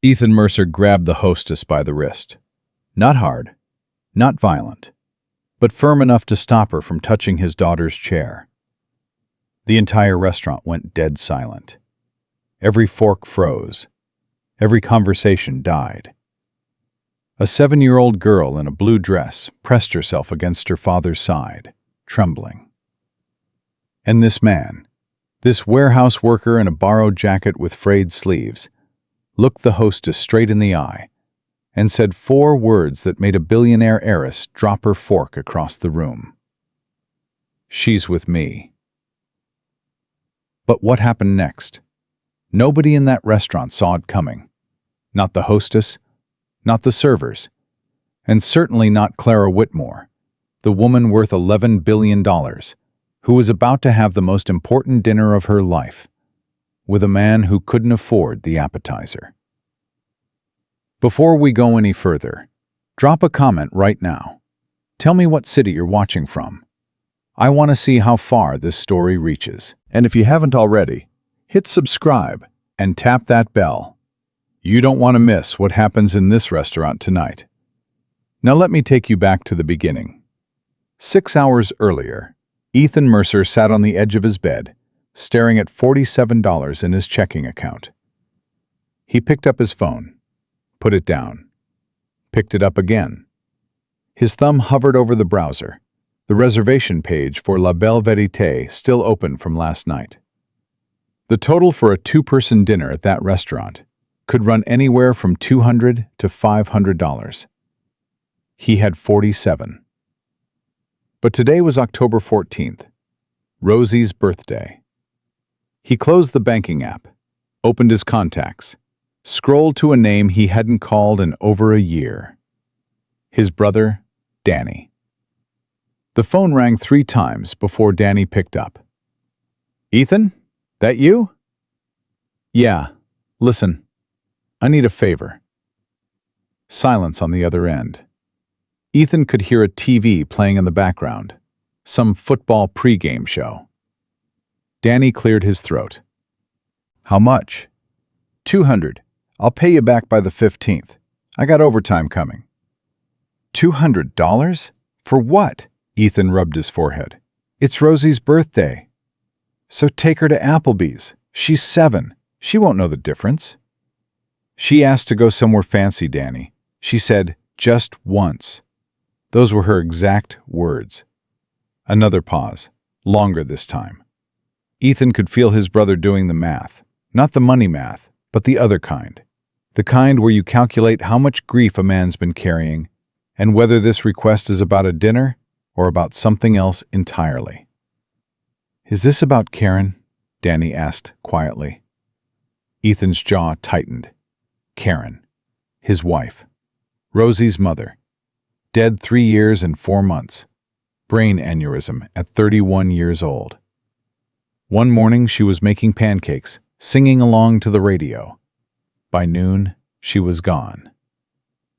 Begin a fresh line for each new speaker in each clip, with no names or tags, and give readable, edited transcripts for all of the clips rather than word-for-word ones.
Ethan Mercer grabbed the hostess by the wrist. Not hard, not violent, but firm enough to stop her from touching his daughter's chair. The entire restaurant went dead silent. Every fork froze. Every conversation died. A 7-year-old girl in a blue dress pressed herself against her father's side, trembling. And this man, this warehouse worker in a borrowed jacket with frayed sleeves, looked the hostess straight in the eye and said 4 words that made a billionaire heiress drop her fork across the room. "She's with me." But what happened next? Nobody in that restaurant saw it coming. Not the hostess, not the servers, and certainly not Clara Whitmore, the woman worth $11 billion, who was about to have the most important dinner of her life, with a man who couldn't afford the appetizer. Before we go any further, drop a comment right now. Tell me what city you're watching from. I want to see how far this story reaches. And if you haven't already, hit subscribe and tap that bell. You don't want to miss what happens in this restaurant tonight. Now let me take you back to the beginning. 6 hours earlier, Ethan Mercer sat on the edge of his bed, staring at $47 in his checking account. He picked up his phone, put it down, picked it up again. His thumb hovered over the browser, the reservation page for La Belle Vérité still open from last night. The total for a 2-person dinner at that restaurant could run anywhere from $200 to $500. He had 47. But today was October 14th, Rosie's birthday. He closed the banking app, opened his contacts, scrolled to a name he hadn't called in over a year. His brother, Danny. The phone rang 3 times before Danny picked up. "Ethan? That you?" "Yeah. Listen, I need a favor." Silence on the other end. Ethan could hear a TV playing in the background, some football pregame show. Danny cleared his throat. "How much?" "200. I'll pay you back by the 15th. I got overtime coming." $200? For what? Ethan rubbed his forehead. "It's Rosie's birthday. So take her to Applebee's. She's 7. She won't know the difference." "She asked to go somewhere fancy, Danny. She said, just once." Those were her exact words. Another pause, longer this time. Ethan could feel his brother doing the math. Not the money math, but the other kind. The kind where you calculate how much grief a man's been carrying, and whether this request is about a dinner or about something else entirely. "Is this about Karen?" Danny asked quietly. Ethan's jaw tightened. Karen. His wife. Rosie's mother. Dead 3 years and 4 months. Brain aneurysm at 31 years old. One morning she was making pancakes, singing along to the radio. By noon, she was gone.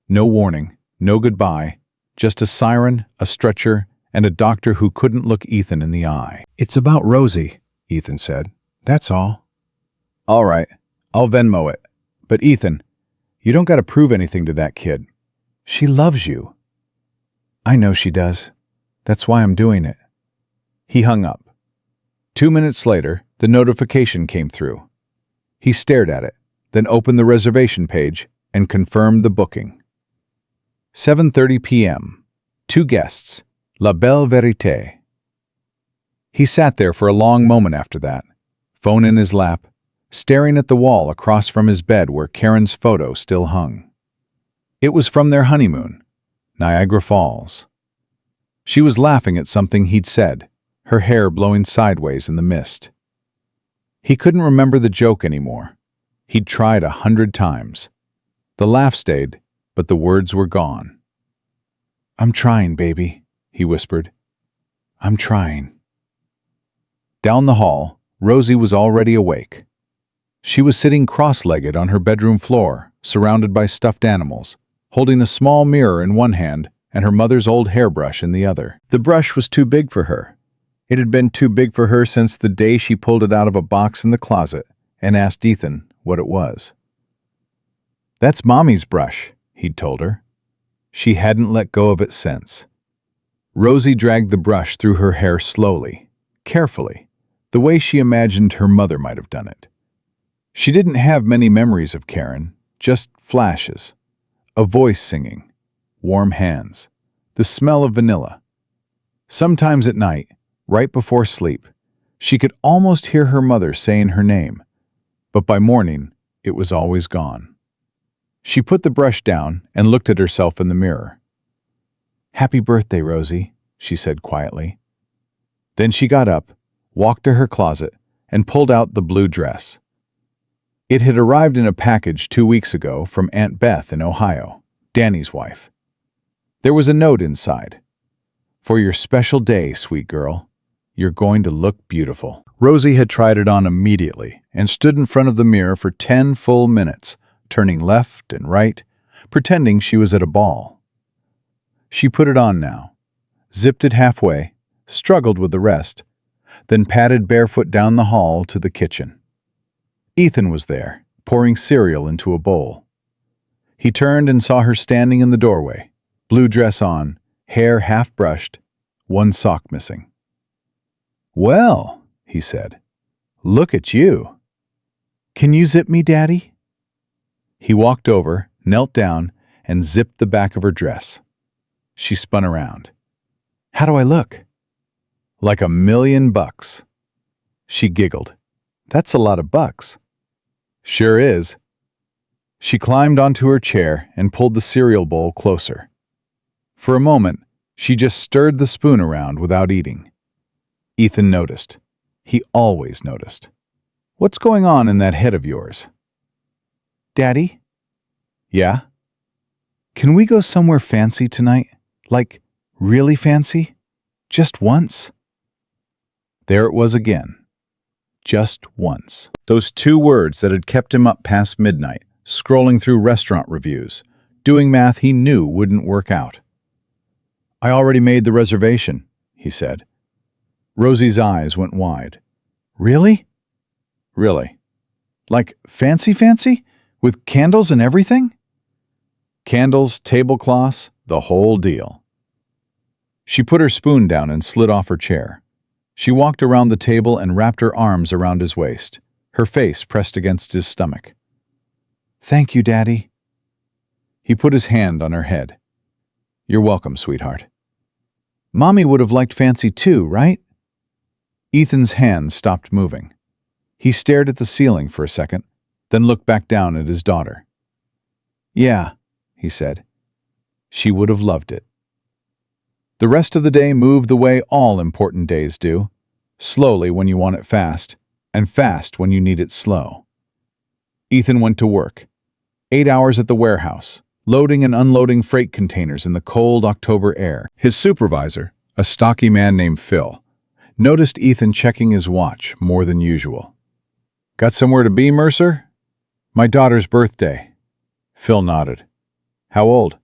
No warning, no goodbye, just a siren, a stretcher, and a doctor who couldn't look Ethan in the eye. "It's about Rosie," Ethan said. "That's all." "All right, I'll Venmo it. But Ethan, you don't got to prove anything to that kid. She loves you." "I know she does. That's why I'm doing it." He hung up. 2 minutes later, the notification came through. He stared at it, then opened the reservation page and confirmed the booking. 7:30 p.m. 2 guests. La Belle Vérité. He sat there for a long moment after that, phone in his lap, staring at the wall across from his bed where Karen's photo still hung. It was from their honeymoon, Niagara Falls. She was laughing at something he'd said, her hair blowing sideways in the mist. He couldn't remember the joke anymore. He'd tried 100 times. The laugh stayed, but the words were gone. "I'm trying, baby," he whispered. "I'm trying." Down the hall, Rosie was already awake. She was sitting cross-legged on her bedroom floor, surrounded by stuffed animals, holding a small mirror in one hand and her mother's old hairbrush in the other. The brush was too big for her. It had been too big for her since the day she pulled it out of a box in the closet and asked Ethan what it was. That's Mommy's brush, he'd told her. She hadn't let go of it since. Rosie dragged the brush through her hair slowly, carefully, the way she imagined her mother might have done it. She didn't have many memories of Karen, just flashes. A voice singing, warm hands, the smell of vanilla. Sometimes at night, right before sleep, she could almost hear her mother saying her name, but by morning, it was always gone. She put the brush down and looked at herself in the mirror. "Happy birthday, Rosie," she said quietly. Then she got up, walked to her closet, and pulled out the blue dress. It had arrived in a package 2 weeks ago from Aunt Beth in Ohio, Danny's wife. There was a note inside. "For your special day, sweet girl, you're going to look beautiful." Rosie had tried it on immediately and stood in front of the mirror for 10 full minutes, turning left and right, pretending she was at a ball. She put it on now, zipped it halfway, struggled with the rest, then padded barefoot down the hall to the kitchen. Ethan was there, pouring cereal into a bowl. He turned and saw her standing in the doorway, blue dress on, hair half brushed, one sock missing. "Well," he said, "look at you. Can you zip me, Daddy?" He walked over, knelt down, and zipped the back of her dress. She spun around. "How do I look?" "Like $1,000,000. She giggled. "That's a lot of bucks." "Sure is." She climbed onto her chair and pulled the cereal bowl closer. For a moment, she just stirred the spoon around without eating. Ethan noticed. He always noticed. "What's going on in that head of yours?" "Daddy?" "Yeah?" "Can we go somewhere fancy tonight? Like, really fancy? Just once?" There it was again. Just once. Those 2 words that had kept him up past midnight, scrolling through restaurant reviews, doing math he knew wouldn't work out. "I already made the reservation," he said. Rosie's eyes went wide. "Really?" "Really." "Like fancy? With candles and everything?" "Candles, tablecloths, the whole deal." She put her spoon down and slid off her chair. She walked around the table and wrapped her arms around his waist, her face pressed against his stomach. "Thank you, Daddy." He put his hand on her head. "You're welcome, sweetheart." "Mommy would have liked fancy too, right?" Ethan's hand stopped moving. He stared at the ceiling for a second, then looked back down at his daughter. "Yeah," he said. "She would have loved it." The rest of the day moved the way all important days do, slowly when you want it fast, and fast when you need it slow. Ethan went to work. 8 hours at the warehouse, loading and unloading freight containers in the cold October air. His supervisor, a stocky man named Phil, noticed Ethan checking his watch more than usual. "Got somewhere to be, Mercer?" "My daughter's birthday." Phil nodded. "How old?"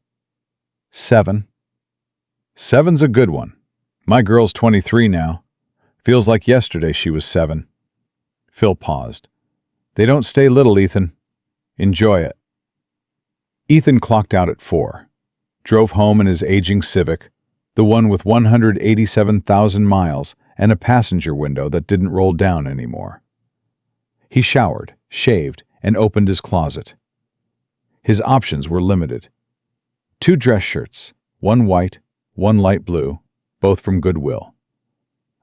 7. 7's a good one. My girl's 23 now. Feels like yesterday she was 7. Phil paused. "They don't stay little, Ethan. Enjoy it." Ethan clocked out at 4. Drove home in his aging Civic, the one with 187,000 miles and a passenger window that didn't roll down anymore. He showered, shaved, and opened his closet. His options were limited. 2 dress shirts, one white, one light blue, both from Goodwill.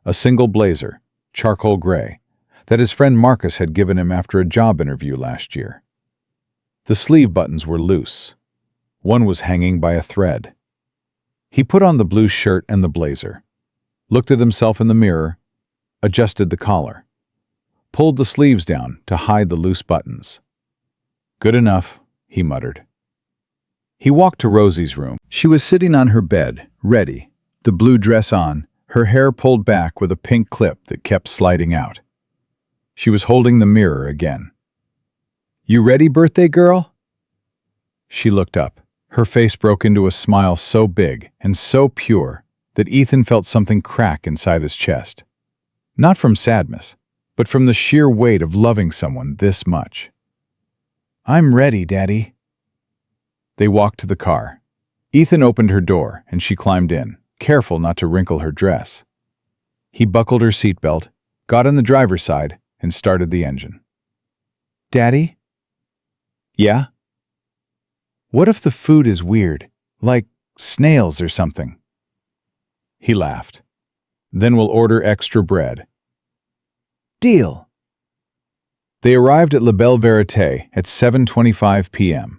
A single blazer, charcoal gray, that his friend Marcus had given him after a job interview last year. The sleeve buttons were loose. One was hanging by a thread. He put on the blue shirt and the blazer, looked at himself in the mirror, adjusted the collar, pulled the sleeves down to hide the loose buttons. "Good enough," he muttered. He walked to Rosie's room. She was sitting on her bed, ready, the blue dress on, her hair pulled back with a pink clip that kept sliding out. She was holding the mirror again. "You ready, birthday girl?" She looked up. Her face broke into a smile so big and so pure that Ethan felt something crack inside his chest. Not from sadness, but from the sheer weight of loving someone this much. "I'm ready, Daddy." They walked to the car. Ethan opened her door, and she climbed in, careful not to wrinkle her dress. He buckled her seatbelt, got in the driver's side, and started the engine. "Daddy?" "Yeah?" "What if the food is weird, like snails or something?" He laughed. "Then we'll order extra bread." "Deal." They arrived at La Belle Vérité at 7:25 p.m.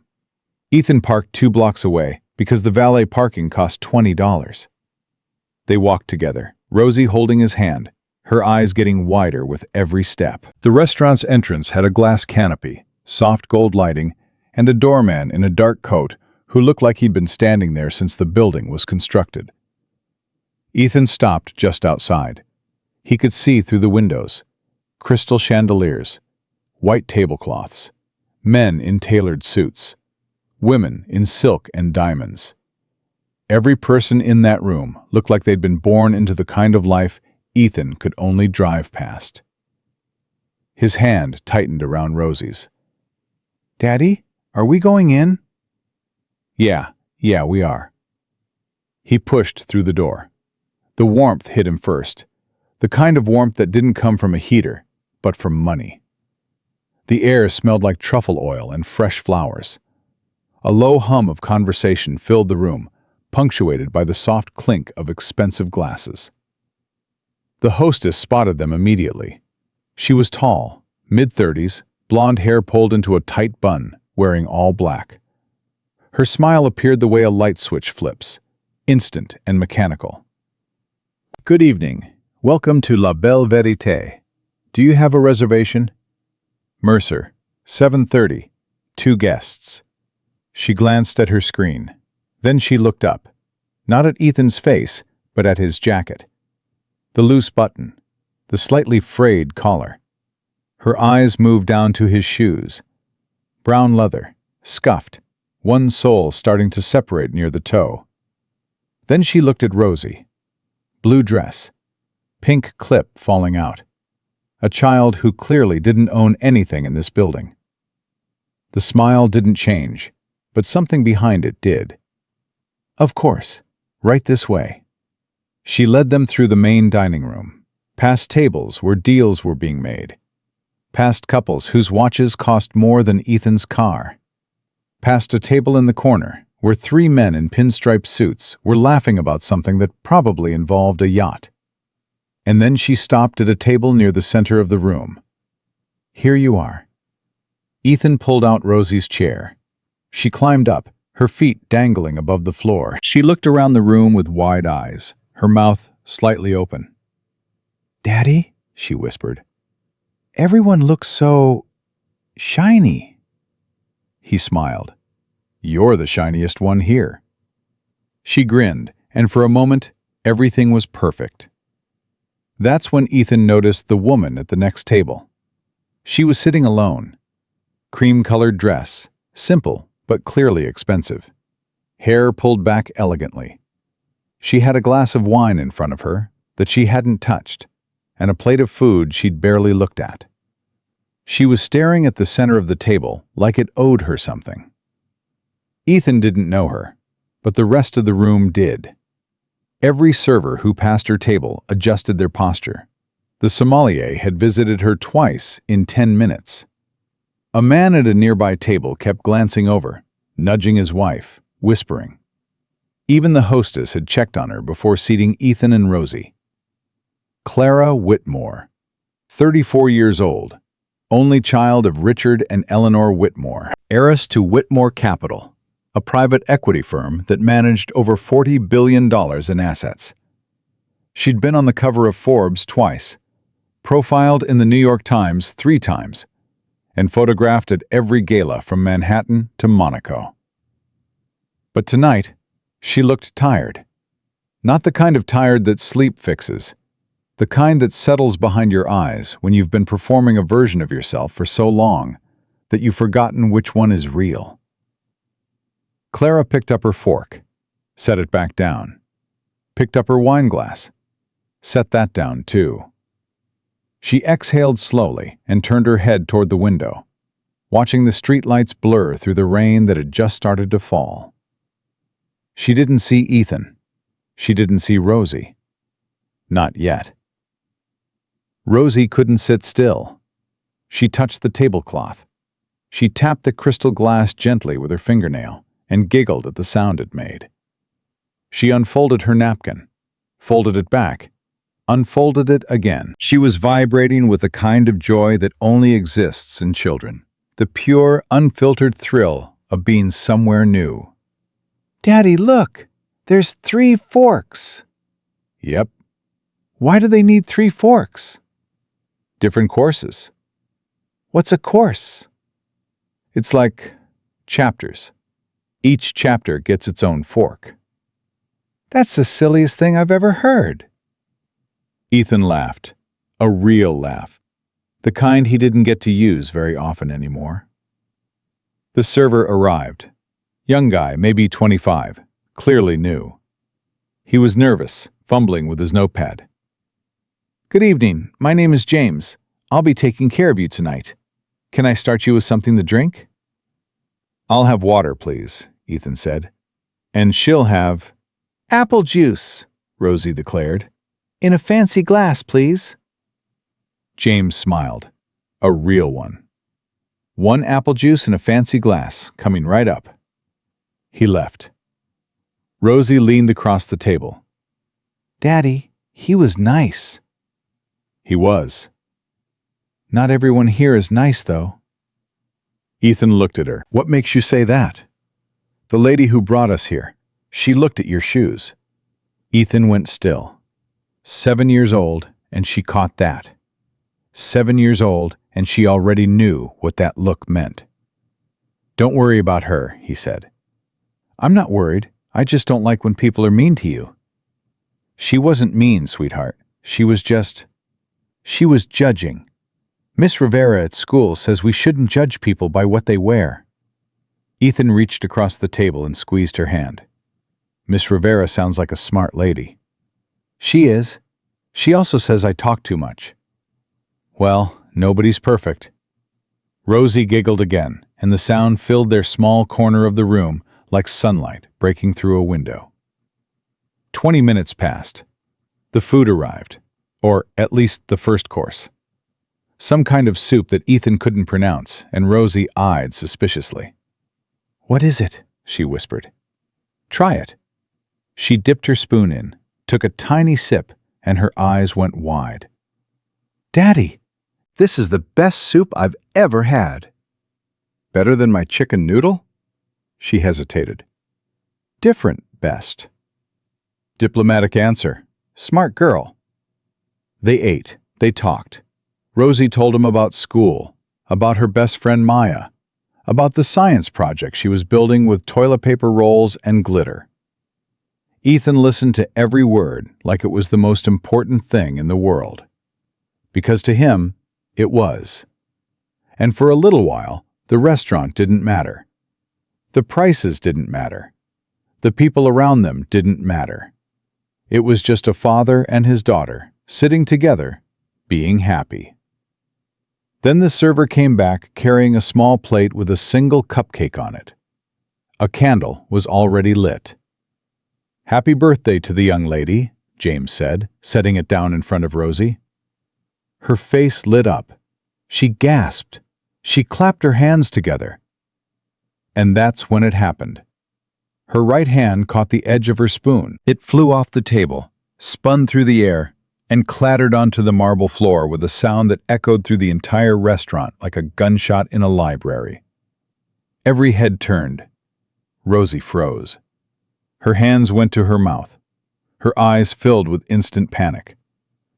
Ethan parked 2 blocks away because the valet parking cost $20. They walked together, Rosie holding his hand, her eyes getting wider with every step. The restaurant's entrance had a glass canopy, soft gold lighting, and a doorman in a dark coat who looked like he'd been standing there since the building was constructed. Ethan stopped just outside. He could see through the windows. Crystal chandeliers, white tablecloths, men in tailored suits, women in silk and diamonds. Every person in that room looked like they'd been born into the kind of life Ethan could only drive past. His hand tightened around Rosie's. "Daddy, are we going in?" Yeah, we are." He pushed through the door. The warmth hit him first, the kind of warmth that didn't come from a heater, but from money. The air smelled like truffle oil and fresh flowers. A low hum of conversation filled the room, punctuated by the soft clink of expensive glasses. The hostess spotted them immediately. She was tall, mid-30s, blonde hair pulled into a tight bun, wearing all black. Her smile appeared the way a light switch flips, instant and mechanical. "Good evening. Welcome to La Belle Vérité. Do you have a reservation?" "Mercer, 7:30. 2 guests." She glanced at her screen. Then she looked up, not at Ethan's face, but at his jacket. The loose button, the slightly frayed collar. Her eyes moved down to his shoes. Brown leather, scuffed, one sole starting to separate near the toe. Then she looked at Rosie. Blue dress, pink clip falling out. A child who clearly didn't own anything in this building. The smile didn't change, but something behind it did. "Of course, right this way." She led them through the main dining room, past tables where deals were being made, past couples whose watches cost more than Ethan's car, past a table in the corner where 3 men in pinstripe suits were laughing about something that probably involved a yacht. And then she stopped at a table near the center of the room. "Here you are." Ethan pulled out Rosie's chair. She climbed up, her feet dangling above the floor. She looked around the room with wide eyes, her mouth slightly open. "Daddy," she whispered, "everyone looks so shiny." He smiled. "You're the shiniest one here." She grinned, and for a moment, everything was perfect. That's when Ethan noticed the woman at the next table. She was sitting alone. Cream-colored dress, simple but clearly expensive. Hair pulled back elegantly. She had a glass of wine in front of her that she hadn't touched, and a plate of food she'd barely looked at. She was staring at the center of the table like it owed her something. Ethan didn't know her, but the rest of the room did. Every server who passed her table adjusted their posture. The sommelier had visited her twice in 10 minutes. A man at a nearby table kept glancing over, nudging his wife, whispering. Even the hostess had checked on her before seating Ethan and Rosie. Clara Whitmore, 34 years old, only child of Richard and Eleanor Whitmore, heiress to Whitmore Capital, a private equity firm that managed over $40 billion in assets. She'd been on the cover of Forbes twice, profiled in the New York Times 3 times, and photographed at every gala from Manhattan to Monaco. But tonight, she looked tired. Not the kind of tired that sleep fixes, the kind that settles behind your eyes when you've been performing a version of yourself for so long that you've forgotten which one is real. Clara picked up her fork, set it back down, picked up her wine glass, set that down too. She exhaled slowly and turned her head toward the window. watching the streetlights blur through the rain that had just started to fall. She didn't see Ethan. She didn't see Rosie. Not yet. Rosie couldn't sit still. She touched the tablecloth. She tapped the crystal glass gently with her fingernail and giggled at the sound it made. She unfolded her napkin, folded it back, unfolded it again. She was vibrating with a kind of joy that only exists in children, the pure, unfiltered thrill of being somewhere new. "Daddy, look! There's 3 forks!" "Yep." "Why do they need 3 forks?" "Different courses." "What's a course?" "It's like chapters. Each chapter gets its own fork." "That's the silliest thing I've ever heard." Ethan laughed, a real laugh, the kind he didn't get to use very often anymore. The server arrived. Young guy, maybe 25, clearly new. He was nervous, fumbling with his notepad. "Good evening, my name is James. I'll be taking care of you tonight. Can I start you with something to drink?" "I'll have water, please," Ethan said. "And she'll have—" "Apple juice," Rosie declared. "In a fancy glass, please." James smiled. A real one. 1 apple juice in a fancy glass, coming right up. He left. Rosie leaned across the table. "Daddy, he was nice." He was. "Not everyone here is nice, though." Ethan looked at her. "What makes you say that?" "The lady who brought us here. She looked at your shoes." Ethan went still. 7 years old, and she caught that. 7 years old, and she already knew what that look meant. "Don't worry about her," he said. "I'm not worried. I just don't like when people are mean to you." "She wasn't mean, sweetheart. She was judging. Miss Rivera at school says we shouldn't judge people by what they wear." Ethan reached across the table and squeezed her hand. "Miss Rivera sounds like a smart lady." "She is. She also says I talk too much." "Well, nobody's perfect." Rosie giggled again, and the sound filled their small corner of the room like sunlight breaking through a window. 20 minutes passed. The food arrived, or at least the first course. Some kind of soup that Ethan couldn't pronounce, and Rosie eyed suspiciously. "What is it?" she whispered. "Try it." She dipped her spoon in, took a tiny sip, and her eyes went wide. "Daddy, this is the best soup I've ever had." "Better than my chicken noodle?" She hesitated. "Different best." Diplomatic answer. Smart girl. They ate. They talked. Rosie told him about school, about her best friend Maya, about the science project she was building with toilet paper rolls and glitter. Ethan listened to every word like it was the most important thing in the world. Because to him, it was. And for a little while, the restaurant didn't matter. The prices didn't matter. The people around them didn't matter. It was just a father and his daughter, sitting together, being happy. Then the server came back carrying a small plate with a single cupcake on it. A candle was already lit. "Happy birthday to the young lady," James said, setting it down in front of Rosie. Her face lit up. She gasped. She clapped her hands together. And that's when it happened. Her right hand caught the edge of her spoon. It flew off the table, spun through the air, and clattered onto the marble floor with a sound that echoed through the entire restaurant like a gunshot in a library. Every head turned. Rosie froze. Her hands went to her mouth. Her eyes filled with instant panic.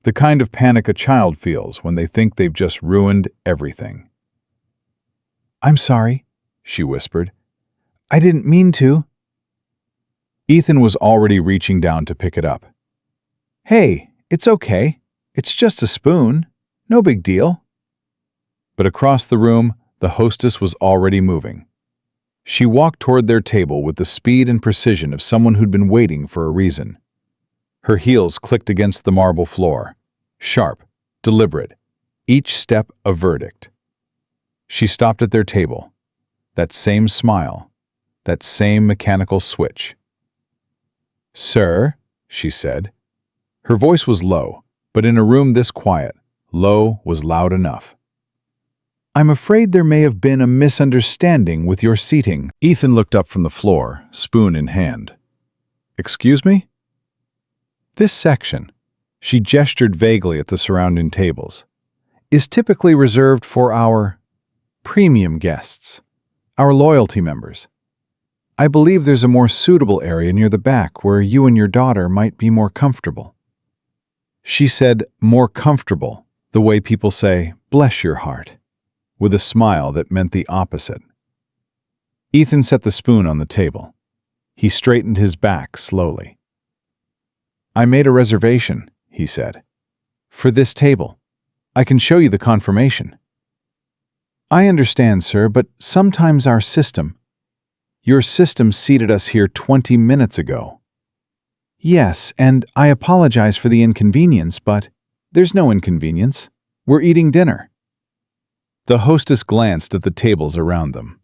The kind of panic a child feels when they think they've just ruined everything. "I'm sorry," she whispered. "I didn't mean to." Ethan was already reaching down to pick it up. "Hey, it's okay. It's just a spoon. No big deal." But across the room, the hostess was already moving. She walked toward their table with the speed and precision of someone who'd been waiting for a reason. Her heels clicked against the marble floor. Sharp, deliberate, each step a verdict. She stopped at their table. That same smile, that same mechanical switch. "Sir," she said. Her voice was low, but in a room this quiet, low was loud enough. "I'm afraid there may have been a misunderstanding with your seating." Ethan looked up from the floor, spoon in hand. "Excuse me?" "This section," she gestured vaguely at the surrounding tables, "is typically reserved for our premium guests, our loyalty members. I believe there's a more suitable area near the back where you and your daughter might be more comfortable." She said more comfortable, the way people say, "bless your heart," with a smile that meant the opposite. Ethan set the spoon on the table. He straightened his back slowly. "I made a reservation," he said, "for this table. I can show you the confirmation." "I understand, sir, but sometimes your system seated us here 20 minutes ago." "Yes, and I apologize for the inconvenience, but there's no inconvenience. We're eating dinner." The hostess glanced at the tables around them.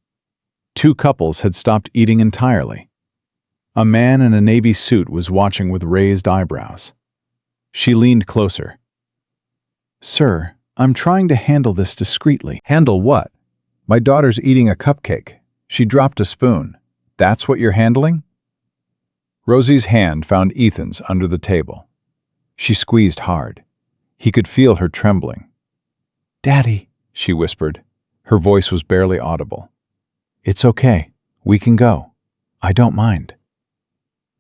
Two couples had stopped eating entirely. A man in a navy suit was watching with raised eyebrows. She leaned closer. "Sir, I'm trying to handle this discreetly." "Handle what?" "My daughter's eating a cupcake. She dropped a spoon. That's what you're handling?" Rosie's hand found Ethan's under the table. She squeezed hard. He could feel her trembling. "Daddy," she whispered. Her voice was barely audible. "It's okay. We can go. I don't mind."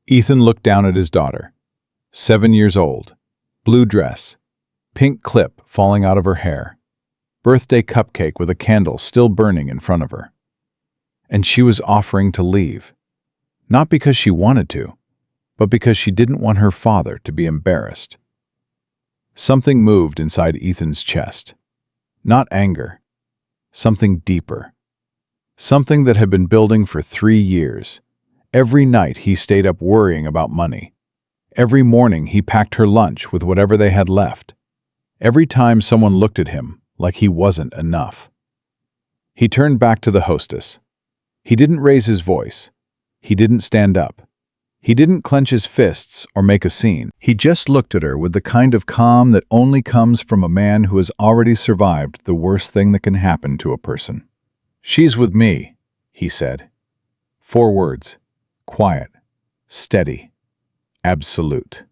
Ethan looked down at his daughter. 7 years old. Blue dress. Pink clip falling out of her hair. Birthday cupcake with a candle still burning in front of her. And she was offering to leave. Not because she wanted to, but because she didn't want her father to be embarrassed. Something moved inside Ethan's chest. Not anger. Something deeper. Something that had been building for 3 years. Every night he stayed up worrying about money. Every morning he packed her lunch with whatever they had left. Every time someone looked at him like he wasn't enough. He turned back to the hostess. He didn't raise his voice. He didn't stand up. He didn't clench his fists or make a scene. He just looked at her with the kind of calm that only comes from a man who has already survived the worst thing that can happen to a person. "She's with me," he said. 4 words. Quiet. Steady. Absolute.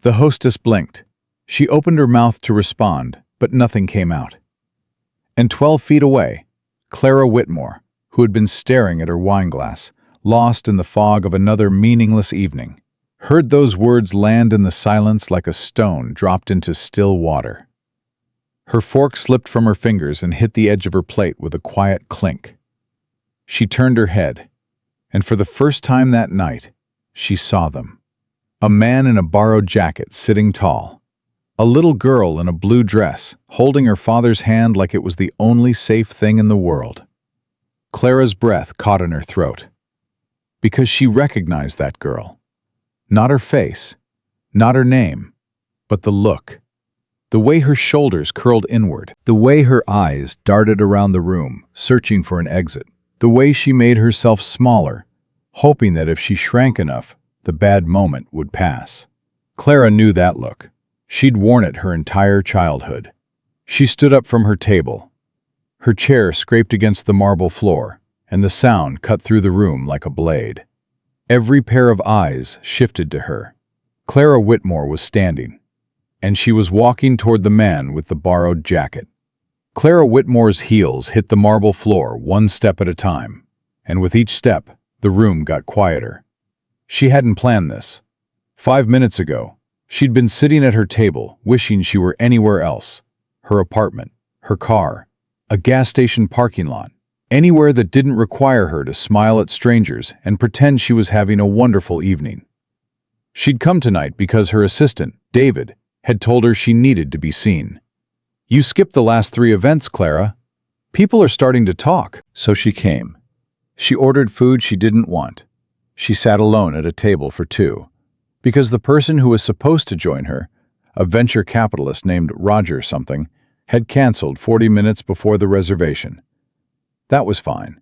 The hostess blinked. She opened her mouth to respond, but nothing came out. And 12 feet away, Clara Whitmore, who had been staring at her wineglass, lost in the fog of another meaningless evening, heard those words land in the silence like a stone dropped into still water. Her fork slipped from her fingers and hit the edge of her plate with a quiet clink. She turned her head, and for the first time that night, she saw them. A man in a borrowed jacket sitting tall. A little girl in a blue dress, holding her father's hand like it was the only safe thing in the world. Clara's breath caught in her throat. Because she recognized that girl. Not her face, not her name, but the look. The way her shoulders curled inward. The way her eyes darted around the room, searching for an exit. The way she made herself smaller, hoping that if she shrank enough, the bad moment would pass. Clara knew that look. She'd worn it her entire childhood. She stood up from her table. Her chair scraped against the marble floor, and the sound cut through the room like a blade. Every pair of eyes shifted to her. Clara Whitmore was standing, and she was walking toward the man with the borrowed jacket. Clara Whitmore's heels hit the marble floor 1 step at a time, and with each step, the room got quieter. She hadn't planned this. 5 minutes ago, she'd been sitting at her table, wishing she were anywhere else. Her apartment, her car, a gas station parking lot, anywhere that didn't require her to smile at strangers and pretend she was having a wonderful evening. She'd come tonight because her assistant, David, had told her she needed to be seen. "You skipped the last 3 events, Clara. People are starting to talk." So she came. She ordered food she didn't want. She sat alone at a table for 2, because the person who was supposed to join her, a venture capitalist named Roger something, had canceled 40 minutes before the reservation. That was fine.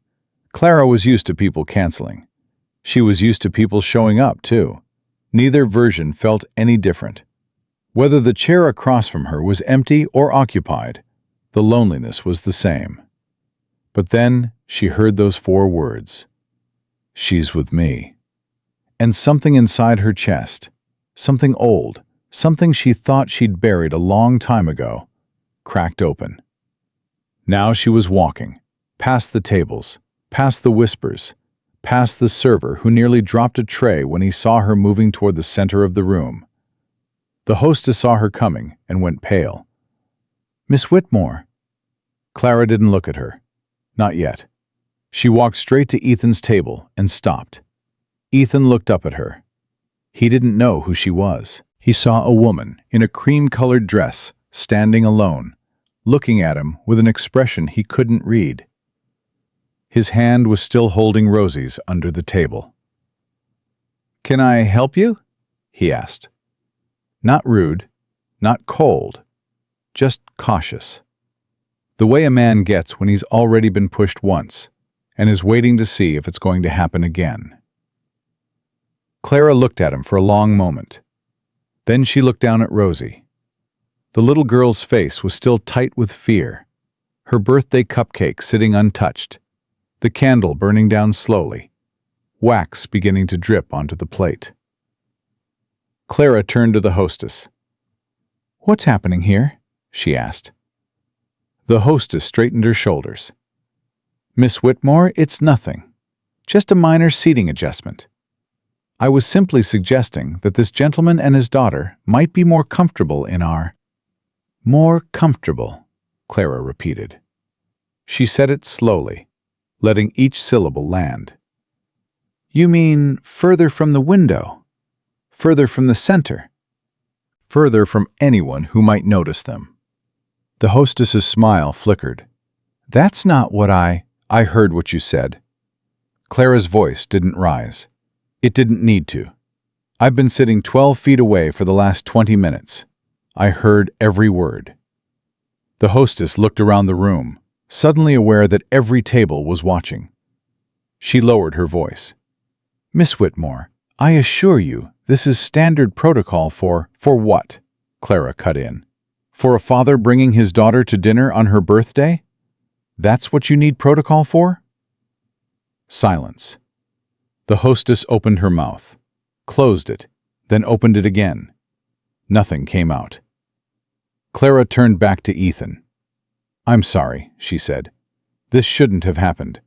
Clara was used to people canceling. She was used to people showing up, too. Neither version felt any different. Whether the chair across from her was empty or occupied, the loneliness was the same. But then she heard those 4 words. She's with me. And something inside her chest, something old, something she thought she'd buried a long time ago, cracked open. Now she was walking, past the tables, past the whispers, past the server who nearly dropped a tray when he saw her moving toward the center of the room. The hostess saw her coming and went pale. "Miss Whitmore." Clara didn't look at her. Not yet. She walked straight to Ethan's table and stopped. Ethan looked up at her. He didn't know who she was. He saw a woman in a cream-colored dress, standing alone, looking at him with an expression he couldn't read. His hand was still holding Rosie's under the table. "Can I help you?" he asked. Not rude, not cold, just cautious. The way a man gets when he's already been pushed once and is waiting to see if it's going to happen again. Clara looked at him for a long moment. Then she looked down at Rosie. The little girl's face was still tight with fear, her birthday cupcake sitting untouched, the candle burning down slowly, wax beginning to drip onto the plate. Clara turned to the hostess. "What's happening here?" she asked. The hostess straightened her shoulders. "Miss Whitmore, it's nothing. Just a minor seating adjustment. I was simply suggesting that this gentleman and his daughter might be more comfortable in our—" "More comfortable," Clara repeated. She said it slowly, letting each syllable land. "You mean further from the window? Further from the center? Further from anyone who might notice them?" The hostess's smile flickered. "That's not what I heard what you said." Clara's voice didn't rise. It didn't need to. "I've been sitting 12 feet away for the last 20 minutes. I heard every word." The hostess looked around the room, suddenly aware that every table was watching. She lowered her voice. "Miss Whitmore, I assure you this is standard protocol for—" "For what?" Clara cut in. "For a father bringing his daughter to dinner on her birthday? That's what you need protocol for?" Silence. The hostess opened her mouth, closed it, then opened it again. Nothing came out. Clara turned back to Ethan. "I'm sorry," she said. "This shouldn't have happened."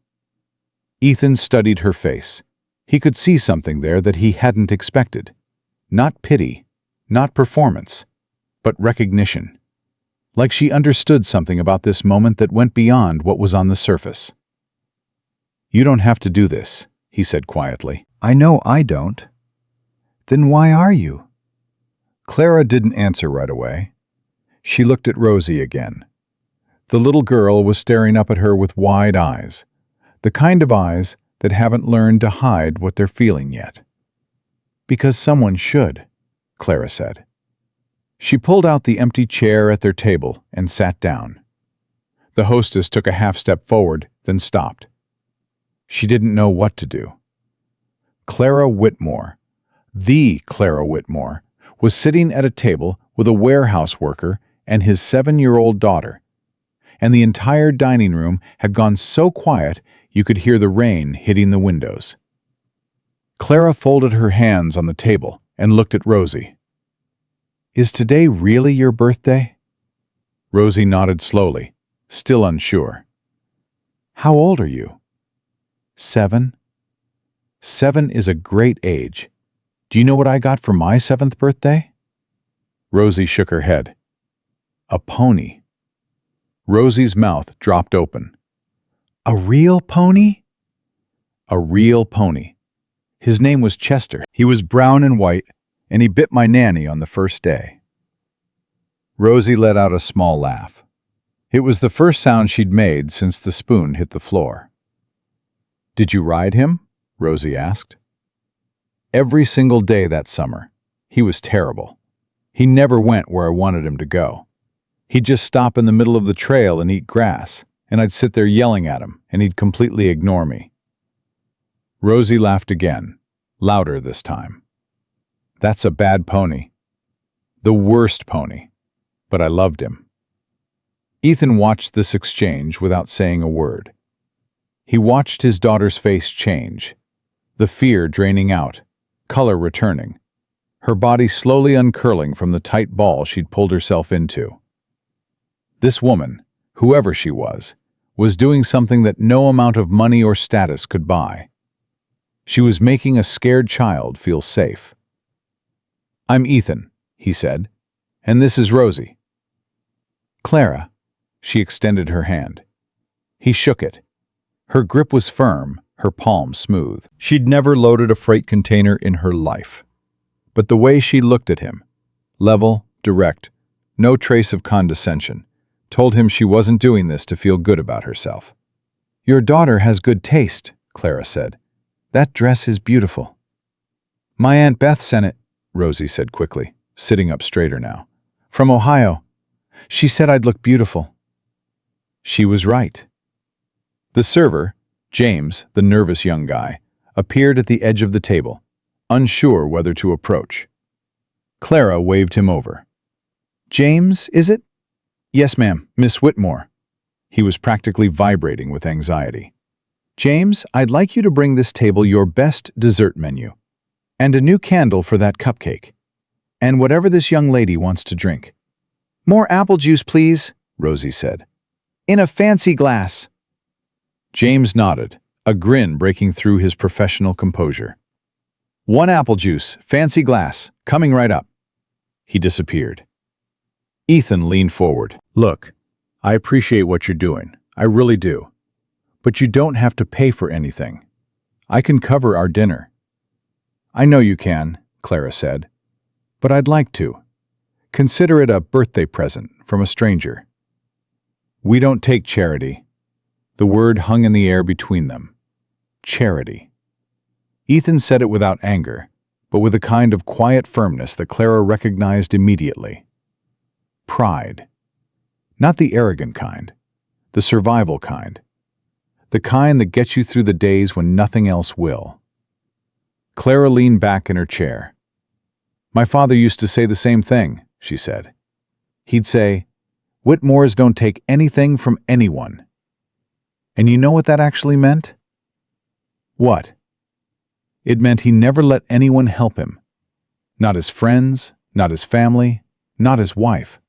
Ethan studied her face. He could see something there that he hadn't expected. Not pity, not performance, but recognition. Like she understood something about this moment that went beyond what was on the surface. "You don't have to do this," he said quietly.
"I know I don't. Then why are you?"
Clara didn't answer right away. She looked at Rosie again. The little girl was staring up at her with wide eyes, the kind of eyes that haven't learned to hide what they're feeling yet. "Because someone should," Clara said. She pulled out the empty chair at their table and sat down. The hostess took a half step forward, then stopped. She didn't know what to do. Clara Whitmore, the Clara Whitmore, was sitting at a table with a warehouse worker and his 7-year-old daughter, and the entire dining room had gone so quiet you could hear the rain hitting the windows. Clara folded her hands on the table and looked at Rosie. "Is today really your birthday?" Rosie nodded slowly, still unsure. "How old are you?" 7. 7 is a great age. Do you know what I got for my 7th birthday? Rosie shook her head. "A pony." Rosie's mouth dropped open. "A real pony?" "A real pony. His name was Chester. He was brown and white, and he bit my nanny on the first day." Rosie let out a small laugh. It was the first sound she'd made since the spoon hit the floor. "Did you ride him?" Rosie asked. "Every single day that summer. He was terrible. He never went where I wanted him to go. He'd just stop in the middle of the trail and eat grass, and I'd sit there yelling at him, and he'd completely ignore me. Rosie laughed again, louder this time. That's a bad pony. The worst pony. But I loved him. Ethan watched this exchange without saying a word. He watched his daughter's face change, the fear draining out, color returning, her body slowly uncurling from the tight ball she'd pulled herself into. This woman, whoever she was doing something that no amount of money or status could buy. She was making a scared child feel safe. "I'm Ethan," he said, "and this is Rosie." "Clara," she extended her hand. He shook it. Her grip was firm, her palm smooth. She'd never loaded a freight container in her life. But the way she looked at him, level, direct, no trace of condescension, told him she wasn't doing this to feel good about herself. "Your daughter has good taste," Clara said. "That dress is beautiful." "My Aunt Beth sent it," Rosie said quickly, sitting up straighter now. "From Ohio. She said I'd look beautiful." She was right. The server, James, the nervous young guy, appeared at the edge of the table, unsure whether to approach. Clara waved him over. "James, is it?" "Yes, ma'am, Miss Whitmore." He was practically vibrating with anxiety. "James, I'd like you to bring this table your best dessert menu, and a new candle for that cupcake, and whatever this young lady wants to drink." "More apple juice, please," Rosie said. "In a fancy glass." James nodded, a grin breaking through his professional composure. "One apple juice, fancy glass, coming right up." He disappeared. Ethan leaned forward. "Look, I appreciate what you're doing. I really do. But you don't have to pay for anything. I can cover our dinner." "I know you can," Clara said. "But I'd like to. Consider it a birthday present from a stranger." "We don't take charity." The word hung in the air between them. Charity. Ethan said it without anger, but with a kind of quiet firmness that Clara recognized immediately. Pride. Not the arrogant kind, the survival kind. The kind that gets you through the days when nothing else will. Clara leaned back in her chair. "My father used to say the same thing," she said. He'd say, "Whitmores don't take anything from anyone." And you know what that actually meant? What? It meant he never let anyone help him. Not his friends, not his family, not his wife.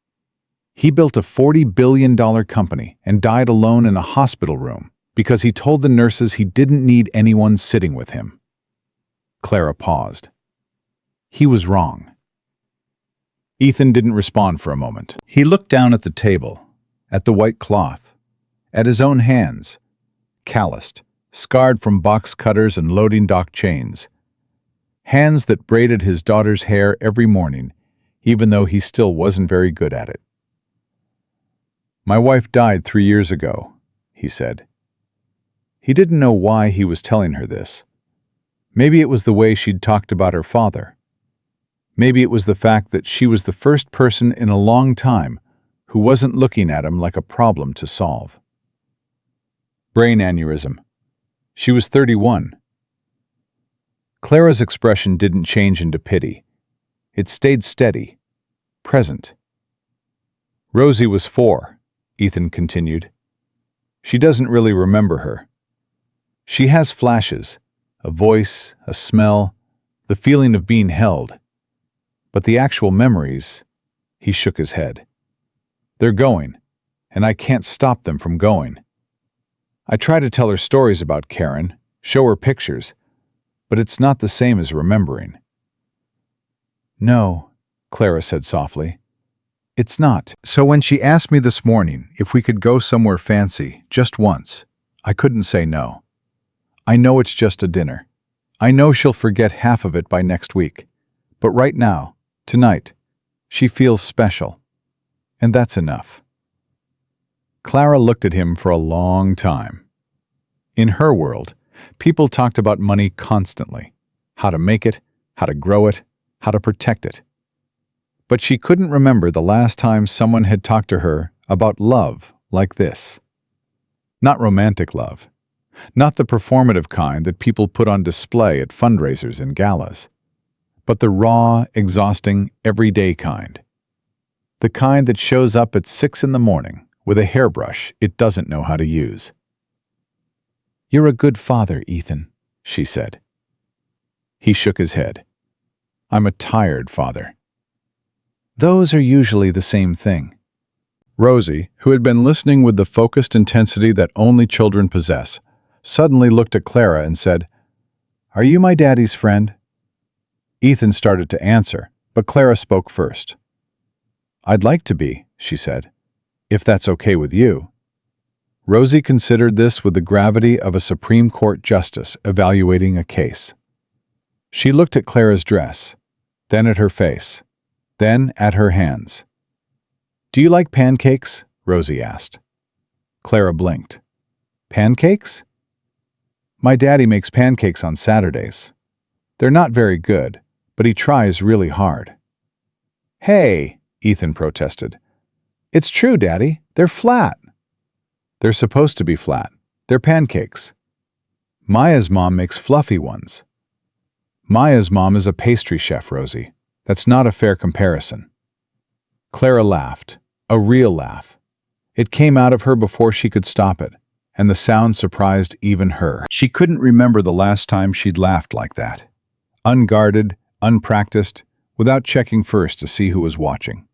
He built a $40 billion company and died alone in a hospital room because he told the nurses he didn't need anyone sitting with him. Clara paused. He was wrong. Ethan didn't respond for a moment. He looked down at the table, at the white cloth, at his own hands, calloused, scarred from box cutters and loading dock chains. Hands that braided his daughter's hair every morning, even though he still wasn't very good at it. "My wife died 3 years ago," he said. He didn't know why he was telling her this. Maybe it was the way she'd talked about her father. Maybe it was the fact that she was the first person in a long time who wasn't looking at him like a problem to solve. Brain aneurysm. She was 31. Clara's expression didn't change into pity. It stayed steady, present. "Rosie was 4, Ethan continued. "She doesn't really remember her. She has flashes, a voice, a smell, the feeling of being held. But the actual memories," he shook his head. "They're going, and I can't stop them from going. I try to tell her stories about Karen, show her pictures, but it's not the same as remembering." "No," Clara said softly. "It's not." So when she asked me this morning if we could go somewhere fancy, just once, I couldn't say no. I know it's just a dinner. I know she'll forget half of it by next week. But right now, tonight, she feels special. And that's enough. Clara looked at him for a long time. In her world, people talked about money constantly. How to make it, how to grow it, how to protect it. but she couldn't remember the last time someone had talked to her about love like this. Not romantic love. Not the performative kind that people put on display at fundraisers and galas, but the raw, exhausting, everyday kind. The kind that shows up at 6 in the morning with a hairbrush it doesn't know how to use. "You're a good father, Ethan," she said. He shook his head. "I'm a tired father." Those are usually the same thing. Rosie, who had been listening with the focused intensity that only children possess, suddenly looked at Clara and said, "Are you my daddy's friend?" Ethan started to answer, but Clara spoke first. "I'd like to be," she said, "if that's okay with you." Rosie considered this with the gravity of a Supreme Court justice evaluating a case. She looked at Clara's dress, then at her face, then at her hands. "Do you like pancakes?" Rosie asked. Clara blinked. "Pancakes?" "My daddy makes pancakes on Saturdays. They're not very good, but he tries really hard." "Hey," Ethan protested. "It's true, Daddy. They're flat." "They're supposed to be flat. They're pancakes. Maya's mom makes fluffy ones." "Maya's mom is a pastry chef, Rosie. That's not a fair comparison." Clara laughed, a real laugh. It came out of her before she could stop it, and the sound surprised even her. She couldn't remember the last time she'd laughed like that. Unguarded, unpracticed, without checking first to see who was watching.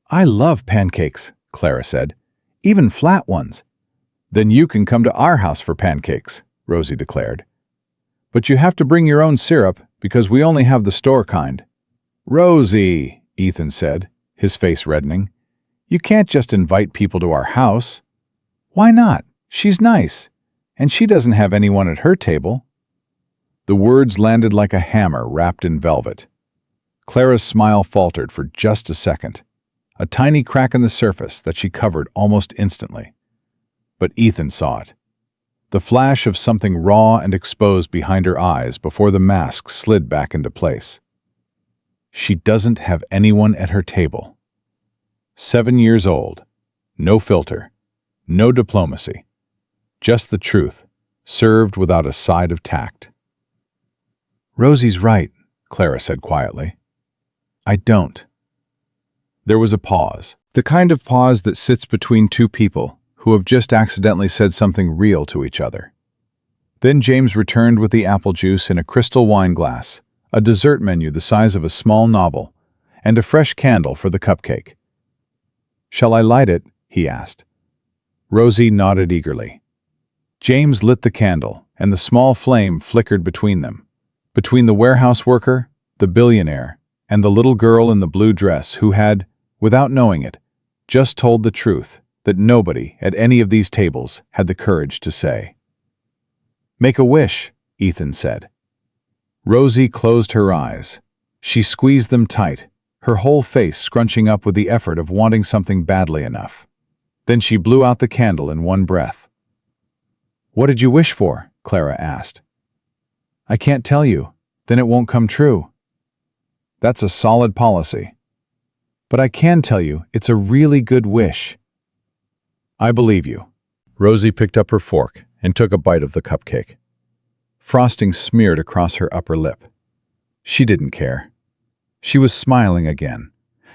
"I love pancakes," Clara said. "Even flat ones." "Then you can come to our house for pancakes," Rosie declared. "But you have to bring your own syrup, because we only have the store kind." "Rosie," Ethan said, his face reddening, "you can't just invite people to our house." "Why not? She's nice, and she doesn't have anyone at her table." The words landed like a hammer wrapped in velvet. Clara's smile faltered for just a second, a tiny crack in the surface that she covered almost instantly. But Ethan saw it. The flash of something raw and exposed behind her eyes before the mask slid back into place. She doesn't have anyone at her table. 7 years old, no filter, no diplomacy, just the truth, served without a side of tact. "Rosie's right," Clara said quietly. "I don't." There was a pause, the kind of pause that sits between two people who have just accidentally said something real to each other. Then James returned with the apple juice in a crystal wine glass, a dessert menu the size of a small novel, and a fresh candle for the cupcake. "Shall I light it?" he asked. Rosie nodded eagerly. James lit the candle, and the small flame flickered between them, between the warehouse worker, the billionaire, and the little girl in the blue dress who had, without knowing it, just told the truth that nobody at any of these tables had the courage to say. "Make a wish," Ethan said. Rosie closed her eyes. She squeezed them tight, her whole face scrunching up with the effort of wanting something badly enough. Then she blew out the candle in one breath. "What did you wish for?" Clara asked. "I can't tell you. Then it won't come true." "That's a solid policy." "But I can tell you it's a really good wish." "I believe you." Rosie picked up her fork and took a bite of the cupcake. Frosting smeared across her upper lip. She didn't care. She was smiling again,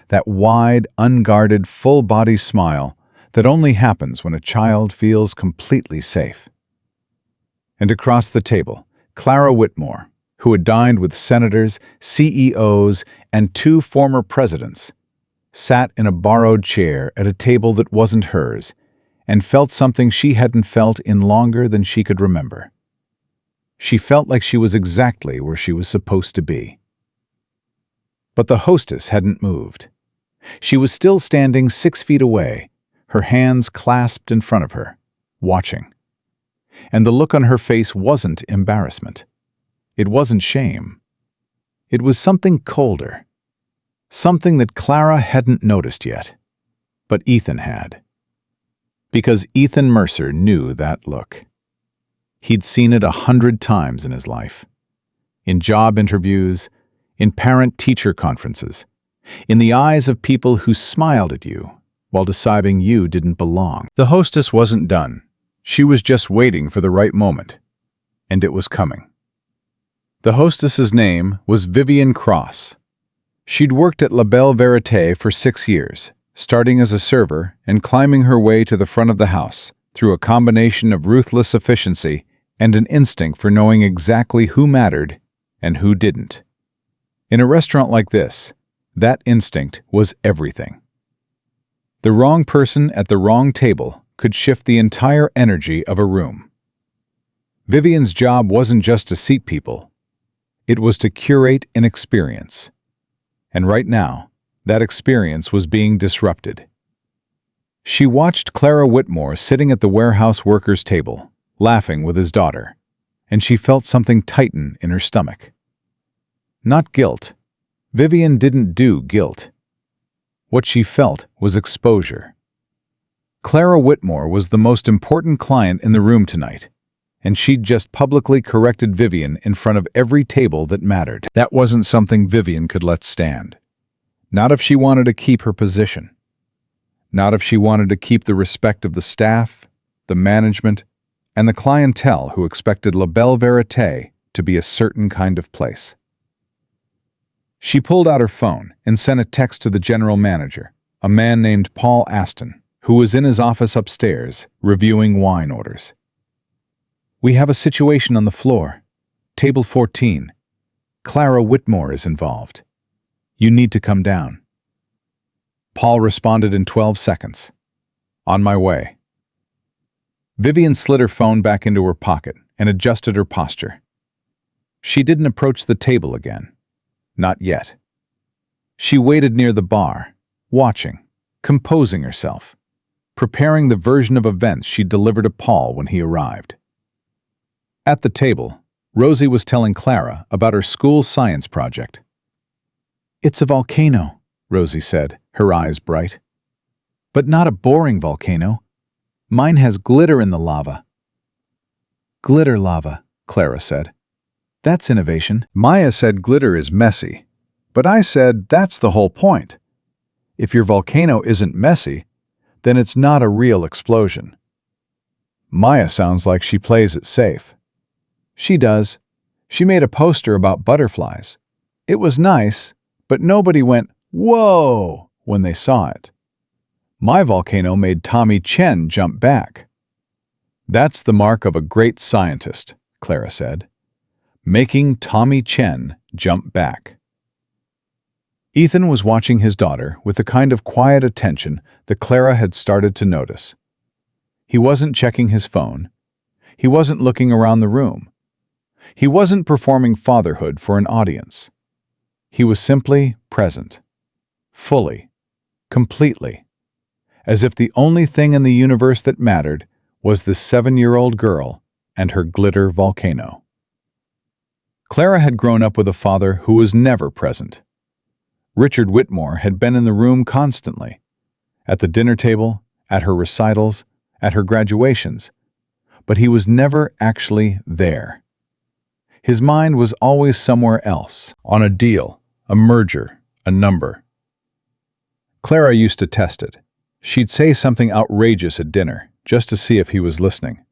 that wide, unguarded, full-body smile that only happens when a child feels completely safe. And across the table, Clara Whitmore, who had dined with senators, CEOs, and 2 former presidents, sat in a borrowed chair at a table that wasn't hers and felt something she hadn't felt in longer than she could remember. She felt like she was exactly where she was supposed to be. But the hostess hadn't moved. She was still standing 6 feet away, her hands clasped in front of her, watching. And the look on her face wasn't embarrassment. It wasn't shame. It was something colder. Something that Clara hadn't noticed yet, but Ethan had. Because Ethan Mercer knew that look. He'd seen it 100 times in his life. In job interviews, in parent-teacher conferences, in the eyes of people who smiled at you while deciding you didn't belong. The hostess wasn't done. She was just waiting for the right moment, and it was coming. The hostess's name was Vivian Cross. She'd worked at Belle Vérité for 6 years, starting as a server and climbing her way to the front of the house through a combination of ruthless efficiency and an instinct for knowing exactly who mattered and who didn't. In a restaurant like this, that instinct was everything. The wrong person at the wrong table could shift the entire energy of a room. Vivian's job wasn't just to seat people. It was to curate an experience. And right now, that experience was being disrupted. She watched Clara Whitmore sitting at the warehouse workers' table, laughing with his daughter, and she felt something tighten in her stomach. Not guilt. Vivian didn't do guilt. What she felt was exposure. Clara Whitmore was the most important client in the room tonight, and she'd just publicly corrected Vivian in front of every table that mattered. That wasn't something Vivian could let stand. Not if she wanted to keep her position. Not if she wanted to keep the respect of the staff, the management, and the clientele who expected Belle Vérité to be a certain kind of place. She pulled out her phone and sent a text to the general manager, a man named Paul Aston, who was in his office upstairs reviewing wine orders. "We have a situation on the floor. Table 14. Clara Whitmore is involved. You need to come down." Paul responded in 12 seconds. "On my way." Vivian slid her phone back into her pocket and adjusted her posture. She didn't approach the table again. Not yet. She waited near the bar, watching, composing herself, preparing the version of events she'd deliver to Paul when he arrived. At the table, Rosie was telling Clara about her school science project. "It's a volcano," Rosie said, her eyes bright. "But not a boring volcano. Mine has glitter in the lava." "Glitter lava," Clara said. "That's innovation."
Maya said glitter is messy, but I said that's the whole point. If your volcano isn't messy, then it's not a real explosion.
Maya sounds like she plays it safe.
She does. She made a poster about butterflies. It was nice, but nobody went, "Whoa," when they saw it. My volcano made Tommy Chen jump back.
"That's the mark of a great scientist," Clara said. "Making Tommy Chen jump back." Ethan was watching his daughter with the kind of quiet attention that Clara had started to notice. He wasn't checking his phone. He wasn't looking around the room. He wasn't performing fatherhood for an audience. He was simply present. Fully. Completely. As if the only thing in the universe that mattered was this 7-year-old girl and her glitter volcano. Clara had grown up with a father who was never present. Richard Whitmore had been in the room constantly, at the dinner table, at her recitals, at her graduations, but he was never actually there. His mind was always somewhere else, on a deal, a merger, a number. Clara used to test it. She'd say something outrageous at dinner, just to see if he was listening.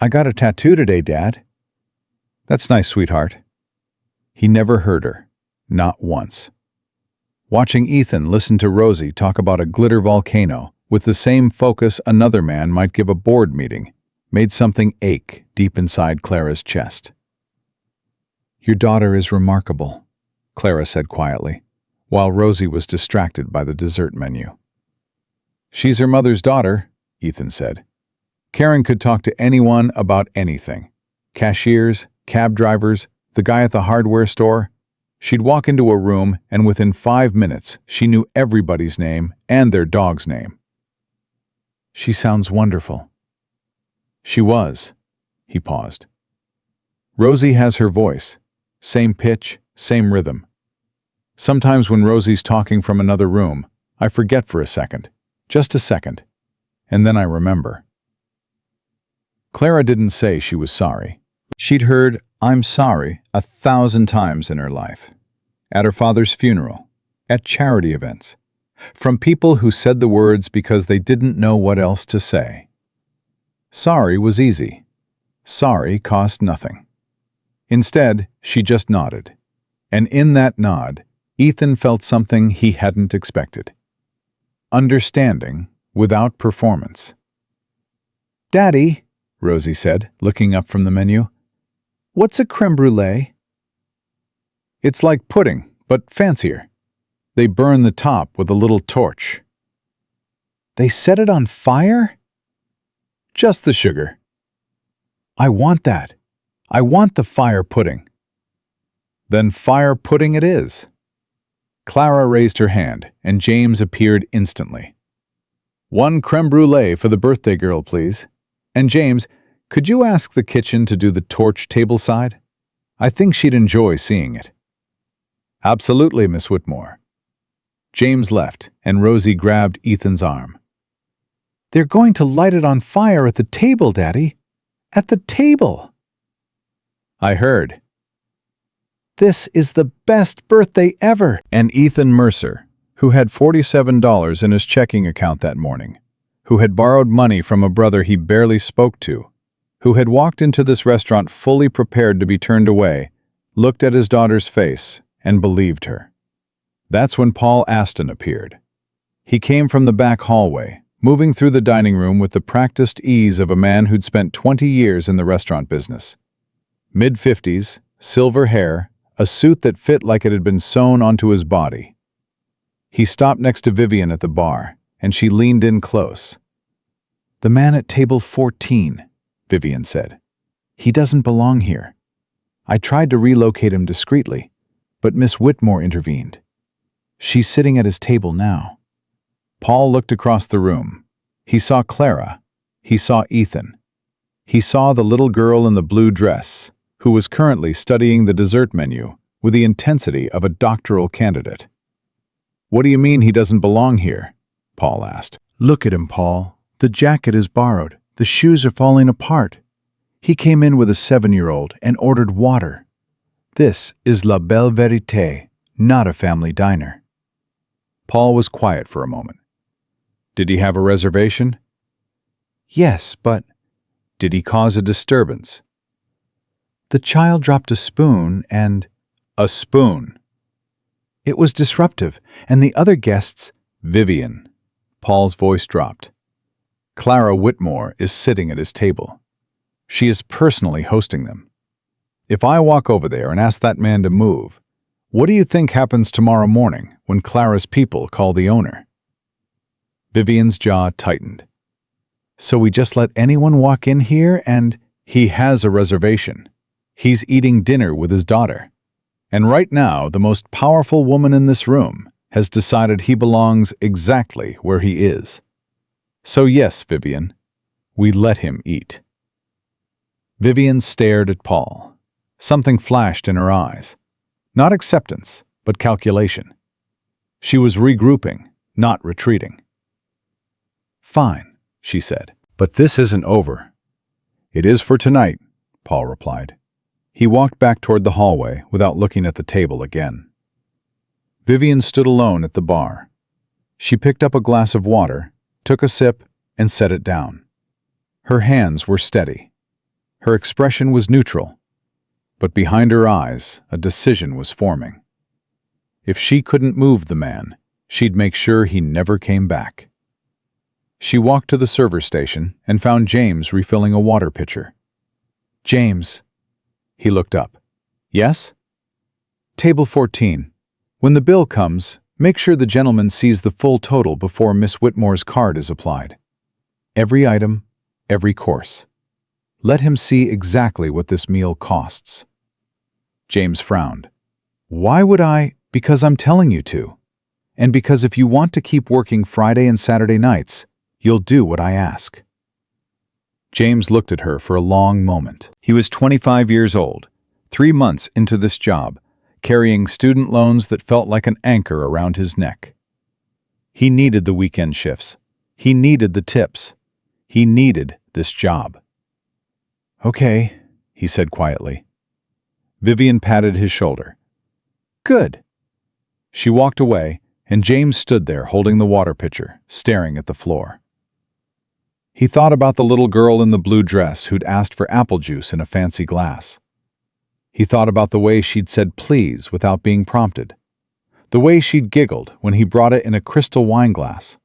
"I got a tattoo today, Dad." "That's nice, sweetheart." He never heard her, not once. Watching Ethan listen to Rosie talk about a glitter volcano with the same focus another man might give a board meeting made something ache deep inside Clara's chest. "Your daughter is remarkable," Clara said quietly, while Rosie was distracted by the dessert menu. "She's her mother's daughter," Ethan said. Karen could talk to anyone about anything. Cashiers, cab drivers, the guy at the hardware store. She'd walk into a room, and within 5 minutes, she knew everybody's name and their dog's name. "She sounds wonderful." "She was." He paused. "Rosie has her voice. Same pitch, same rhythm. Sometimes when Rosie's talking from another room, I forget for a second. Just a second. And then I remember." Clara didn't say she was sorry. She'd heard "I'm sorry" 1,000 times in her life. At her father's funeral, at charity events, from people who said the words because they didn't know what else to say. Sorry was easy. Sorry cost nothing. Instead, she just nodded. And in that nod, Ethan felt something he hadn't expected. Understanding without performance. "Daddy," Rosie said, looking up from the menu, "what's a creme brulee?" "It's like pudding, but fancier. They burn the top with a little torch." "They set it on fire?" "Just the sugar." "I want that. I want the fire pudding." "Then fire pudding it is." Clara raised her hand, and James appeared instantly. "One creme brulee for the birthday girl, please. And James, could you ask the kitchen to do the torch tableside? I think she'd enjoy seeing it." "Absolutely, Miss Whitmore." James left, and Rosie grabbed Ethan's arm. "They're going to light it on fire at the table, Daddy. At the table." "I heard." "This is the best birthday ever." And Ethan Mercer, who had $47 in his checking account that morning, who had borrowed money from a brother he barely spoke to, who had walked into this restaurant fully prepared to be turned away, looked at his daughter's face and believed her. That's when Paul Aston appeared. He came from the back hallway, moving through the dining room with the practiced ease of a man who'd spent 20 years in the restaurant business. Mid-50s, silver hair, a suit that fit like it had been sewn onto his body. He stopped next to Vivian at the bar, and she leaned in close. "The man at table 14, Vivian said. "He doesn't belong here. I tried to relocate him discreetly, but Miss Whitmore intervened. She's sitting at his table now." Paul looked across the room. He saw Clara. He saw Ethan. He saw the little girl in the blue dress, who was currently studying the dessert menu with the intensity of a doctoral candidate. "What do you mean he doesn't belong here?" Paul asked. "Look at him, Paul. The jacket is borrowed. The shoes are falling apart. He came in with a 7-year-old and ordered water. This is la Belle Vérité, not a family diner." Paul was quiet for a moment. "Did he have a reservation?" "Yes, but—" "Did he cause a disturbance?" "The child dropped a spoon and—" "A spoon!" "It was disruptive, and the other guests—" "Vivian." Paul's voice dropped. "Clara Whitmore is sitting at his table. She is personally hosting them. If I walk over there and ask that man to move, what do you think happens tomorrow morning when Clara's people call the owner?" Vivian's jaw tightened. "So we just let anyone walk in here and—" "He has a reservation. He's eating dinner with his daughter. And right now, the most powerful woman in this room has decided he belongs exactly where he is. So yes, Vivian, we let him eat." Vivian stared at Paul. Something flashed in her eyes. Not acceptance, but calculation. She was regrouping, not retreating. "Fine," she said. "But this isn't over." "It is for tonight," Paul replied. He walked back toward the hallway without looking at the table again. Vivian stood alone at the bar. She picked up a glass of water, took a sip, and set it down. Her hands were steady. Her expression was neutral, but behind her eyes a decision was forming. If she couldn't move the man, she'd make sure he never came back. She walked to the server's station and found James refilling a water pitcher. "James." He looked up. "Yes?" "Table 14. When the bill comes, make sure the gentleman sees the full total before Miss Whitmore's card is applied. Every item, every course. Let him see exactly what this meal costs." James frowned. "Why would I? Because I'm telling you to. And because if you want to keep working Friday and Saturday nights, you'll do what I ask." James looked at her for a long moment. He was 25 years old, 3 months into this job, carrying student loans that felt like an anchor around his neck. He needed the weekend shifts. He needed the tips. He needed this job. "Okay," he said quietly. Vivian patted his shoulder. "Good."
She walked away, and James stood there holding the water pitcher, staring at the floor. He thought about the little girl in the blue dress who'd asked for apple juice in a fancy glass. He thought about the way she'd said please without being prompted. The way she'd giggled when he brought it in a crystal wine glass.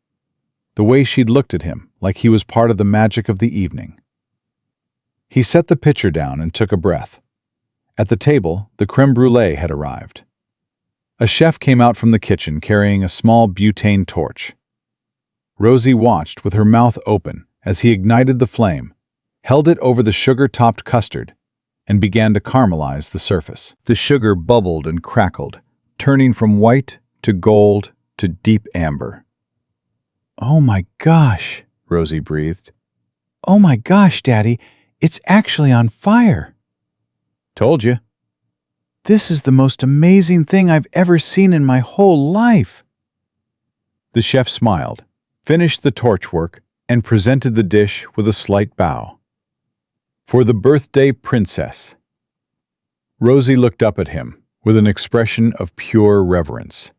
The way she'd looked at him like he was part of the magic of the evening. He set the pitcher down and took a breath. At the table, the creme brulee had arrived. A chef came out from the kitchen carrying a small butane torch. Rosie watched with her mouth open as he ignited the flame, held it over the sugar-topped custard, and began to caramelize the surface. The sugar bubbled and crackled, turning from white to gold to deep amber. "Oh my gosh," Rosie breathed. "Oh my gosh, Daddy, it's actually on fire." "Told you." "This is the most amazing thing I've ever seen in my whole life." The chef smiled, finished the torchwork, and presented the dish with a slight bow. "For the birthday princess." Rosie looked up at him with an expression of pure reverence.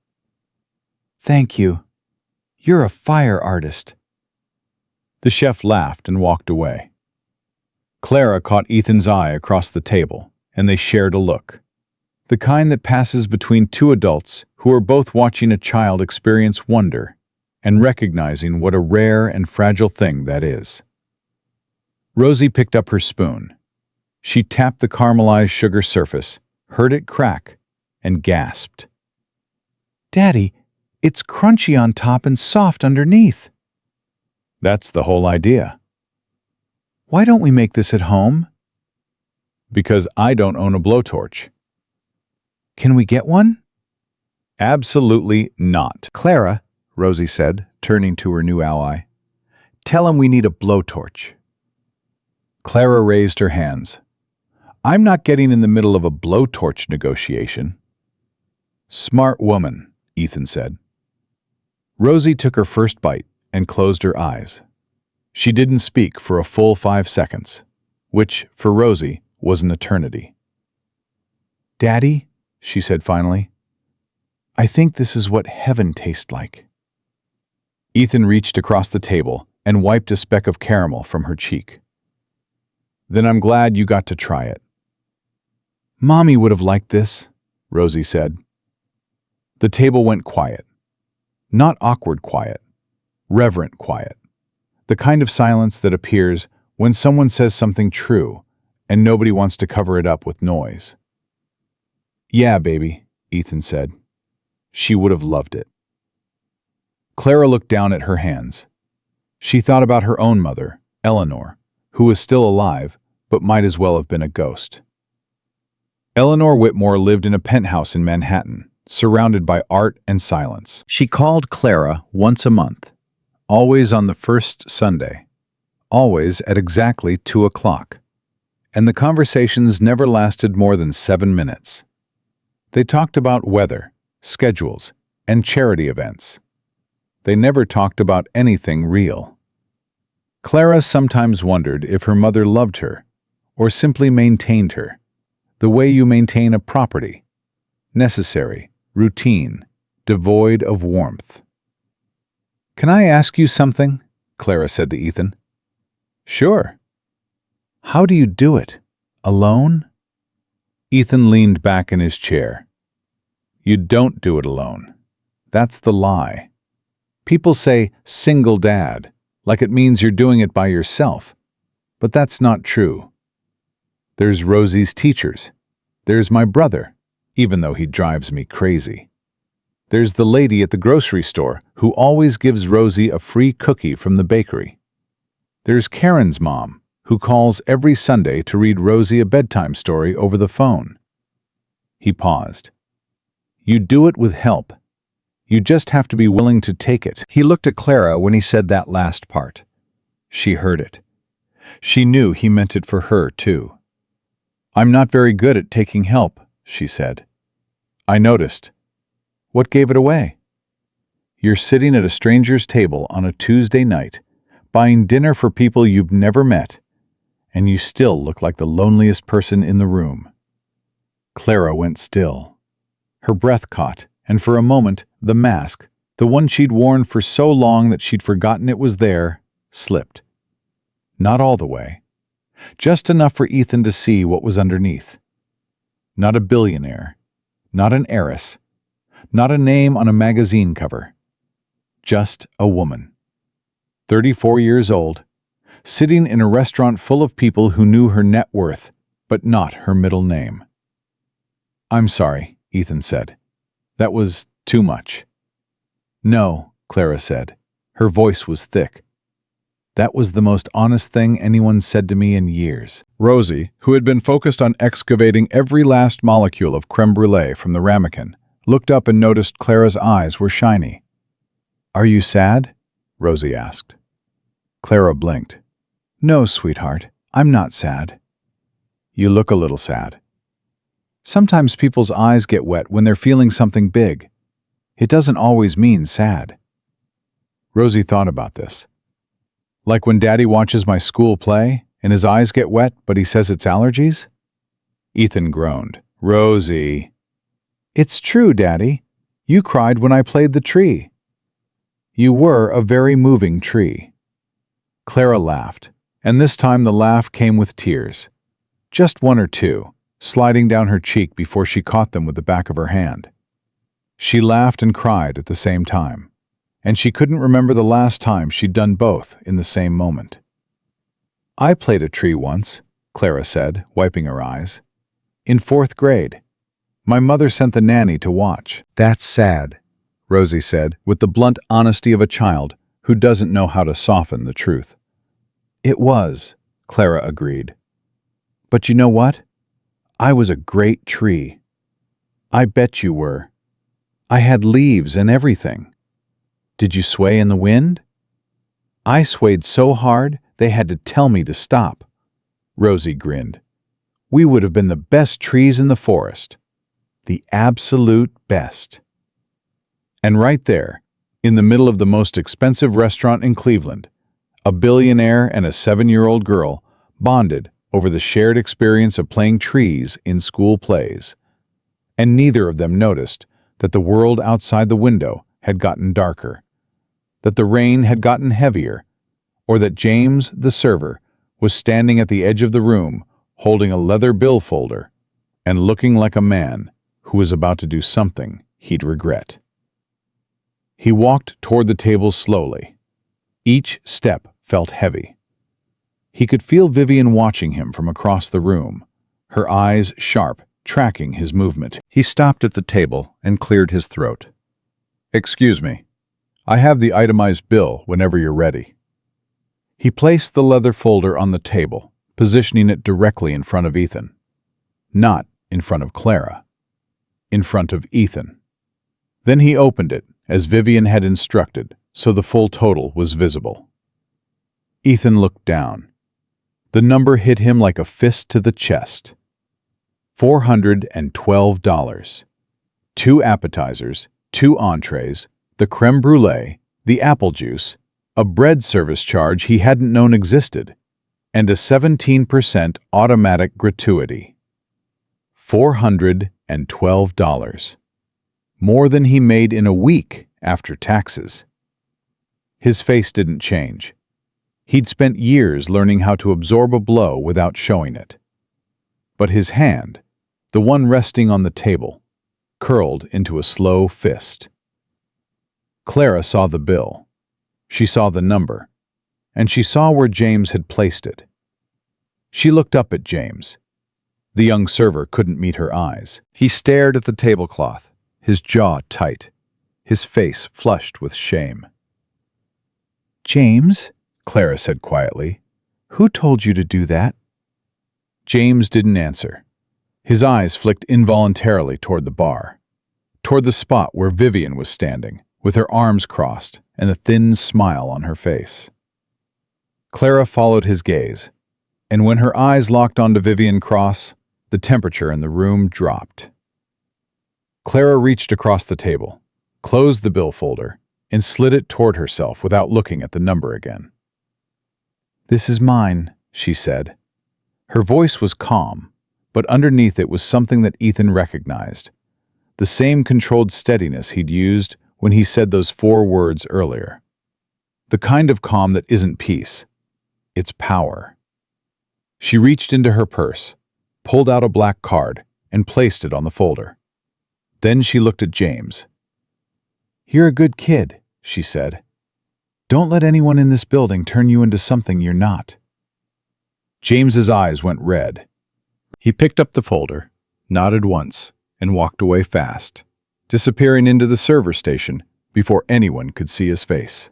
"Thank you. You're a fire artist." The chef laughed and walked away. Clara caught Ethan's eye across the table, and they shared a look. The kind that passes between two adults who are both watching a child experience wonder and recognizing what a rare and fragile thing that is. Rosie picked up her spoon. She tapped the caramelized sugar surface, heard it crack, and gasped. "Daddy, it's crunchy on top and soft underneath." "That's the whole idea." "Why don't we make this at home?" "Because I don't own a blowtorch." "Can we get one?" "Absolutely not." "Clara," Rosie said, turning to her new ally, "tell him we need a blowtorch." Clara raised her hands. "I'm not getting in the middle of a blowtorch negotiation." "Smart woman," Ethan said. Rosie took her first bite and closed her eyes. She didn't speak for a full 5 seconds, which, for Rosie, was an eternity. "Daddy," she said finally, "I think this is what heaven tastes like." Ethan reached across the table and wiped a speck of caramel from her cheek. "Then I'm glad you got to try it." "Mommy would have liked this," Rosie said. The table went quiet. Not awkward quiet, reverent quiet. The kind of silence that appears when someone says something true and nobody wants to cover it up with noise. "Yeah, baby," Ethan said. She would have loved it. Clara looked down at her hands. She thought about her own mother, Eleanor, who was still alive, but might as well have been a ghost. Eleanor Whitmore lived in a penthouse in Manhattan, surrounded by art and silence. She called Clara once a month, always on the first Sunday, always at exactly 2 o'clock, and the conversations never lasted more than 7 minutes. They talked about weather, schedules, and charity events. They never talked about anything real. Clara sometimes wondered if her mother loved her, or simply maintained her, the way you maintain a property, necessary, routine, devoid of warmth. "Can I ask you something?" Clara said to Ethan. "Sure." "How do you do it? Alone?" Ethan leaned back in his chair. "You don't do it alone. That's the lie. People say single dad, like it means you're doing it by yourself. But that's not true. There's Rosie's teachers. There's my brother, even though he drives me crazy. There's the lady at the grocery store who always gives Rosie a free cookie from the bakery. There's Karen's mom, who calls every Sunday to read Rosie a bedtime story over the phone." He paused. "You do it with help. You just have to be willing to take it." He looked at Clara when he said that last part. She heard it. She knew he meant it for her, too. "I'm not very good at taking help," she said. "I noticed. What gave it away? You're sitting at a stranger's table on a Tuesday night, buying dinner for people you've never met, and you still look like the loneliest person in the room." Clara went still. Her breath caught, and for a moment, the mask, the one she'd worn for so long that she'd forgotten it was there, slipped. Not all the way. Just enough for Ethan to see what was underneath. Not a billionaire, not an heiress, not a name on a magazine cover. Just a woman. 34 years old, sitting in a restaurant full of people who knew her net worth, but not her middle name. "I'm sorry," Ethan said. "That was too much." "No," Clara said. Her voice was thick. "That was the most honest thing anyone said to me in years." Rosie, who had been focused on excavating every last molecule of creme brulee from the ramekin, looked up and noticed Clara's eyes were shiny. "Are you sad?" Rosie asked. Clara blinked. "No, sweetheart, I'm not sad." "You look a little sad." "Sometimes people's eyes get wet when they're feeling something big. It doesn't always mean sad." Rosie thought about this. "Like when Daddy watches my school play and his eyes get wet, but he says it's allergies?" Ethan groaned. "Rosie." "It's true, Daddy. You cried when I played the tree." "You were a very moving tree." Clara laughed, and this time the laugh came with tears. Just one or two, sliding down her cheek before she caught them with the back of her hand. She laughed and cried at the same time, and she couldn't remember the last time she'd done both in the same moment. "I played a tree once," Clara said, wiping her eyes. "In 4th grade. My mother sent the nanny to watch." "That's sad," Rosie said, with the blunt honesty of a child who doesn't know how to soften the truth. "It was," Clara agreed. "But you know what? I was a great tree. I bet you were. I had leaves and everything. Did you sway in the wind?" "I swayed so hard they had to tell me to stop." Rosie grinned. "We would have been the best trees in the forest. The absolute best." And right there, in the middle of the most expensive restaurant in Cleveland, a billionaire and a 7-year-old girl bonded over the shared experience of playing trees in school plays. And neither of them noticed that the world outside the window had gotten darker, that the rain had gotten heavier, or that James, the server, was standing at the edge of the room holding a leather bill folder and looking like a man who was about to do something he'd regret. He walked toward the table slowly. Each step felt heavy. He could feel Vivian watching him from across the room, her eyes sharp, tracking his movement. He stopped at the table and cleared his throat. "Excuse me. I have the itemized bill whenever you're ready." He placed the leather folder on the table, positioning it directly in front of Ethan. Not in front of Clara. In front of Ethan. Then he opened it, as Vivian had instructed, so the full total was visible. Ethan looked down. The number hit him like a fist to the chest. $412. 2 appetizers, 2 entrees, the creme brulee, the apple juice, a bread service charge he hadn't known existed, and a 17% automatic gratuity. $412. More than he made in a week after taxes. His face didn't change. He'd spent years learning how to absorb a blow without showing it. But his hand, the one resting on the table, curled into a slow fist. Clara saw the bill. She saw the number, and she saw where James had placed it. She looked up at James. The young server couldn't meet her eyes. He stared at the tablecloth, his jaw tight, his face flushed with shame. "James," Clara said quietly, "who told you to do that?" James didn't answer. His eyes flicked involuntarily toward the bar, toward the spot where Vivian was standing, with her arms crossed and a thin smile on her face. Clara followed his gaze, and when her eyes locked onto Vivian Cross, the temperature in the room dropped. Clara reached across the table, closed the bill folder, and slid it toward herself without looking at the number again. "This is mine," she said. Her voice was calm, but underneath it was something that Ethan recognized. the same controlled steadiness he'd used when he said those 4 words earlier. The kind of calm that isn't peace, it's power. She reached into her purse, pulled out a black card, and placed it on the folder. Then she looked at James. "You're a good kid," she said. "Don't let anyone in this building turn you into something you're not." James's eyes went red. He picked up the folder, nodded once, and walked away fast, disappearing into the server station before anyone could see his face.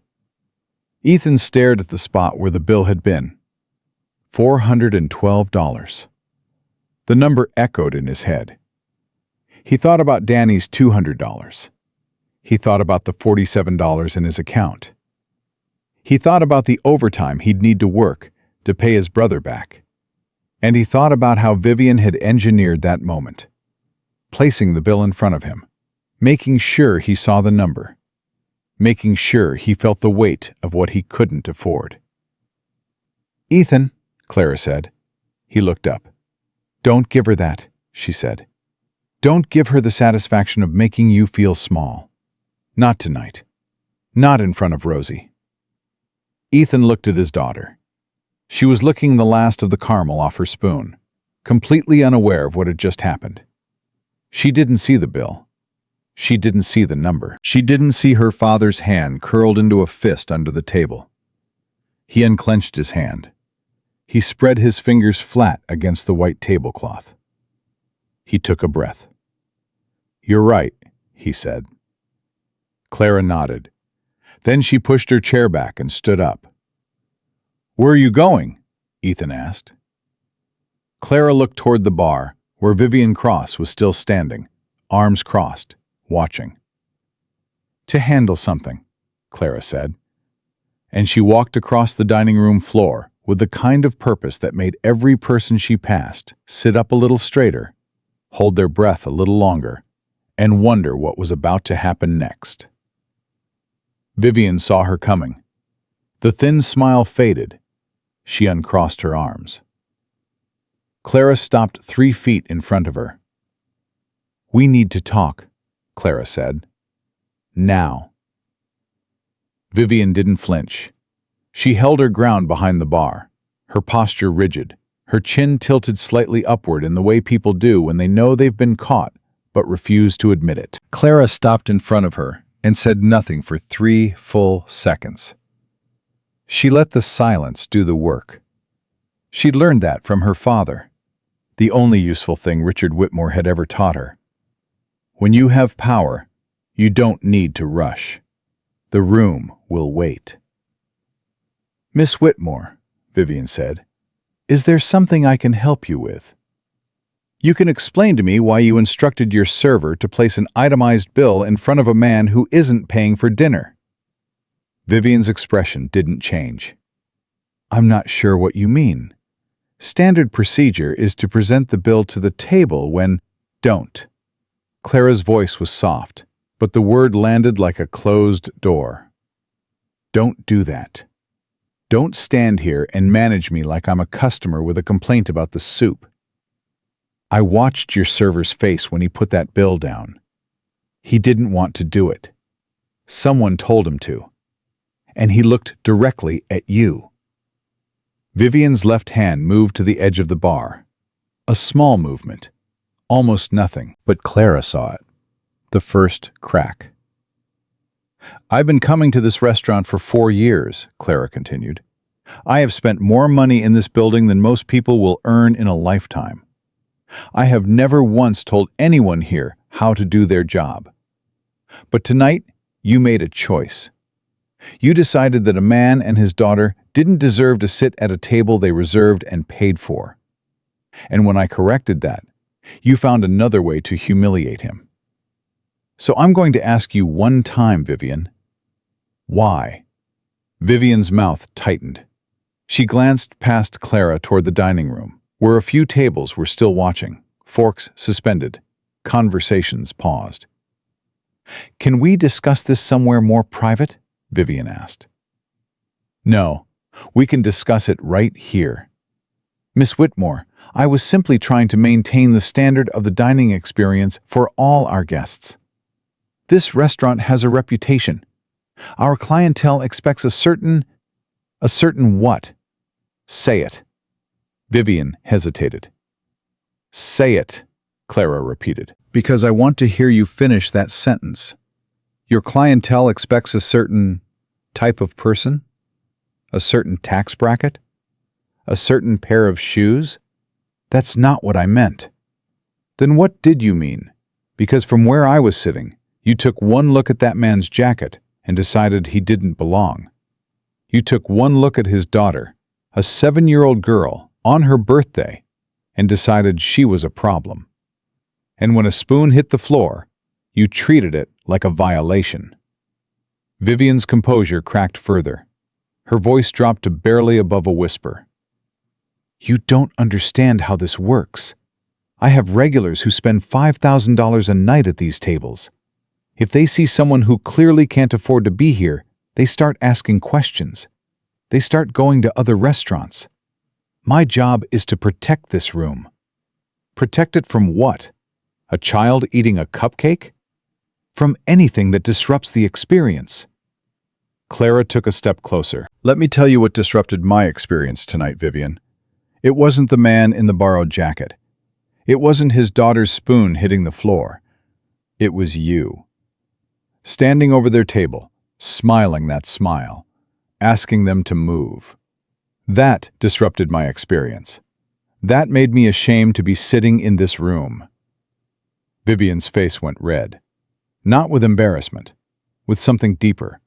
Ethan stared at the spot where the bill had been. $412. The number echoed in his head. He thought about Danny's $200. He thought about the $47 in his account. He thought about the overtime he'd need to work to pay his brother back. And he thought about how Vivian had engineered that moment, placing the bill in front of him, making sure he saw the number, making sure he felt the weight of what he couldn't afford. "Ethan," Clara said. He looked up. "Don't give her that," she said. "Don't give her the satisfaction of making you feel small. Not tonight. Not in front of Rosie." Ethan looked at his daughter. She was licking the last of the caramel off her spoon, completely unaware of what had just happened. She didn't see the bill. She didn't see the number. She didn't see her father's hand curled into a fist under the table. He unclenched his hand. He spread his fingers flat against the white tablecloth. He took a breath. "You're right," he said. Clara nodded. Then she pushed her chair back and stood up. "Where are you going?" Ethan asked. Clara looked toward the bar, where Vivian Cross was still standing, arms crossed, watching. "To handle something," Clara said. And she walked across the dining room floor with the kind of purpose that made every person she passed sit up a little straighter, hold their breath a little longer, and wonder what was about to happen next. Vivian saw her coming. The thin smile faded. She uncrossed her arms. Clara stopped 3 feet in front of her. "We need to talk," Clara said. "Now." Vivian didn't flinch. She held her ground behind the bar, her posture rigid, her chin tilted slightly upward in the way people do when they know they've been caught but refuse to admit it. Clara stopped in front of her and said nothing for 3 full seconds. She let the silence do the work. She'd learned that from her father, the only useful thing Richard Whitmore had ever taught her. When you have power, you don't need to rush. The room will wait. "Miss Whitmore," Vivian said, "is there something I can help you with? You can explain to me why you instructed your server to place an itemized bill in front of a man who isn't paying for dinner." Vivian's expression didn't change. "I'm not sure what you mean. Standard procedure is to present the bill to the table when—" "Don't." Clara's voice was soft, but the word landed like a closed door. "Don't do that. Don't stand here and manage me like I'm a customer with a complaint about the soup. I watched your server's face when he put that bill down. He didn't want to do it. Someone told him to. And he looked directly at you." Vivian's left hand moved to the edge of the bar. A small movement. Almost nothing. But Clara saw it. The first crack. "I've been coming to this restaurant for 4 years, Clara continued. "I have spent more money in this building than most people will earn in a lifetime. I have never once told anyone here how to do their job. But tonight, you made a choice. You decided that a man and his daughter didn't deserve to sit at a table they reserved and paid for. And when I corrected that, you found another way to humiliate him. So I'm going to ask you one time, Vivian. Why?" Vivian's mouth tightened. She glanced past Clara toward the dining room, where a few tables were still watching, forks suspended, conversations paused. "Can we discuss this somewhere more private?" Vivian asked. "No, we can discuss it right here. Miss Whitmore, I was simply trying to maintain the standard of the dining experience for all our guests. This restaurant has a reputation. Our clientele expects a certain what? Say it. Vivian hesitated. Say it, Clara repeated. Because I want to hear you finish that sentence. Your clientele expects a certain type of person? A certain tax bracket? A certain pair of shoes? That's not what I meant. Then what did you mean? Because from where I was sitting, you took one look at that man's jacket and decided he didn't belong. You took one look at his daughter, a 7-year-old girl, on her birthday, and decided she was a problem. And when a spoon hit the floor, you treated it like a violation. Vivian's composure cracked further. Her voice dropped to barely above a whisper. You don't understand how this works. I have regulars who spend $5,000 a night at these tables. If they see someone who clearly can't afford to be here, they start asking questions. They start going to other restaurants. My job is to protect this room. Protect it from what? A child eating a cupcake? From anything that disrupts the experience. Clara took a step closer. Let me tell you what disrupted my experience tonight, Vivian. It wasn't the man in the borrowed jacket. It wasn't his daughter's spoon hitting the floor. It was you. Standing over their table, smiling that smile, asking them to move. That disrupted my experience. That made me ashamed to be sitting in this room. Vivian's face went red. Not with embarrassment, with something deeper.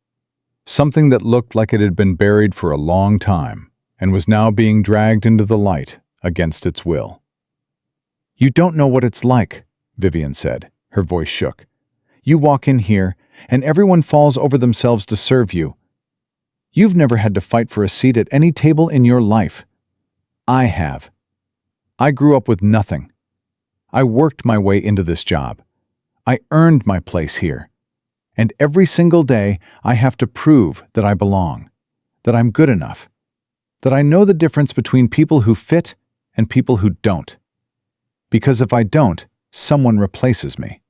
Something that looked like it had been buried for a long time and was now being dragged into the light against its will. You don't know what it's like, Vivian said. Her voice shook. You walk in here, and everyone falls over themselves to serve you. You've never had to fight for a seat at any table in your life. I have. I grew up with nothing. I worked my way into this job. I earned my place here. And every single day, I have to prove that I belong, that I'm good enough, that I know the difference between people who fit and people who don't. Because if I don't, someone replaces me.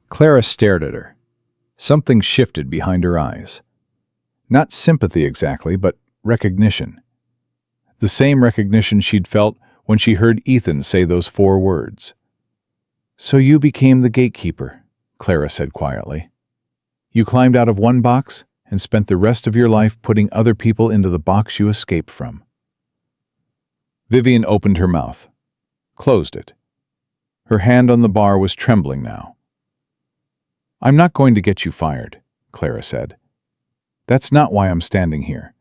Clara stared at her. Something shifted behind her eyes. Not sympathy exactly, but recognition. The same recognition she'd felt when she heard Ethan say those 4 words. So you became the gatekeeper, Clara said quietly. You climbed out of one box and spent the rest of your life putting other people into the box you escaped from. Vivian opened her mouth, closed it. Her hand on the bar was trembling now. I'm not going to get you fired, Clara said. That's not why I'm standing here.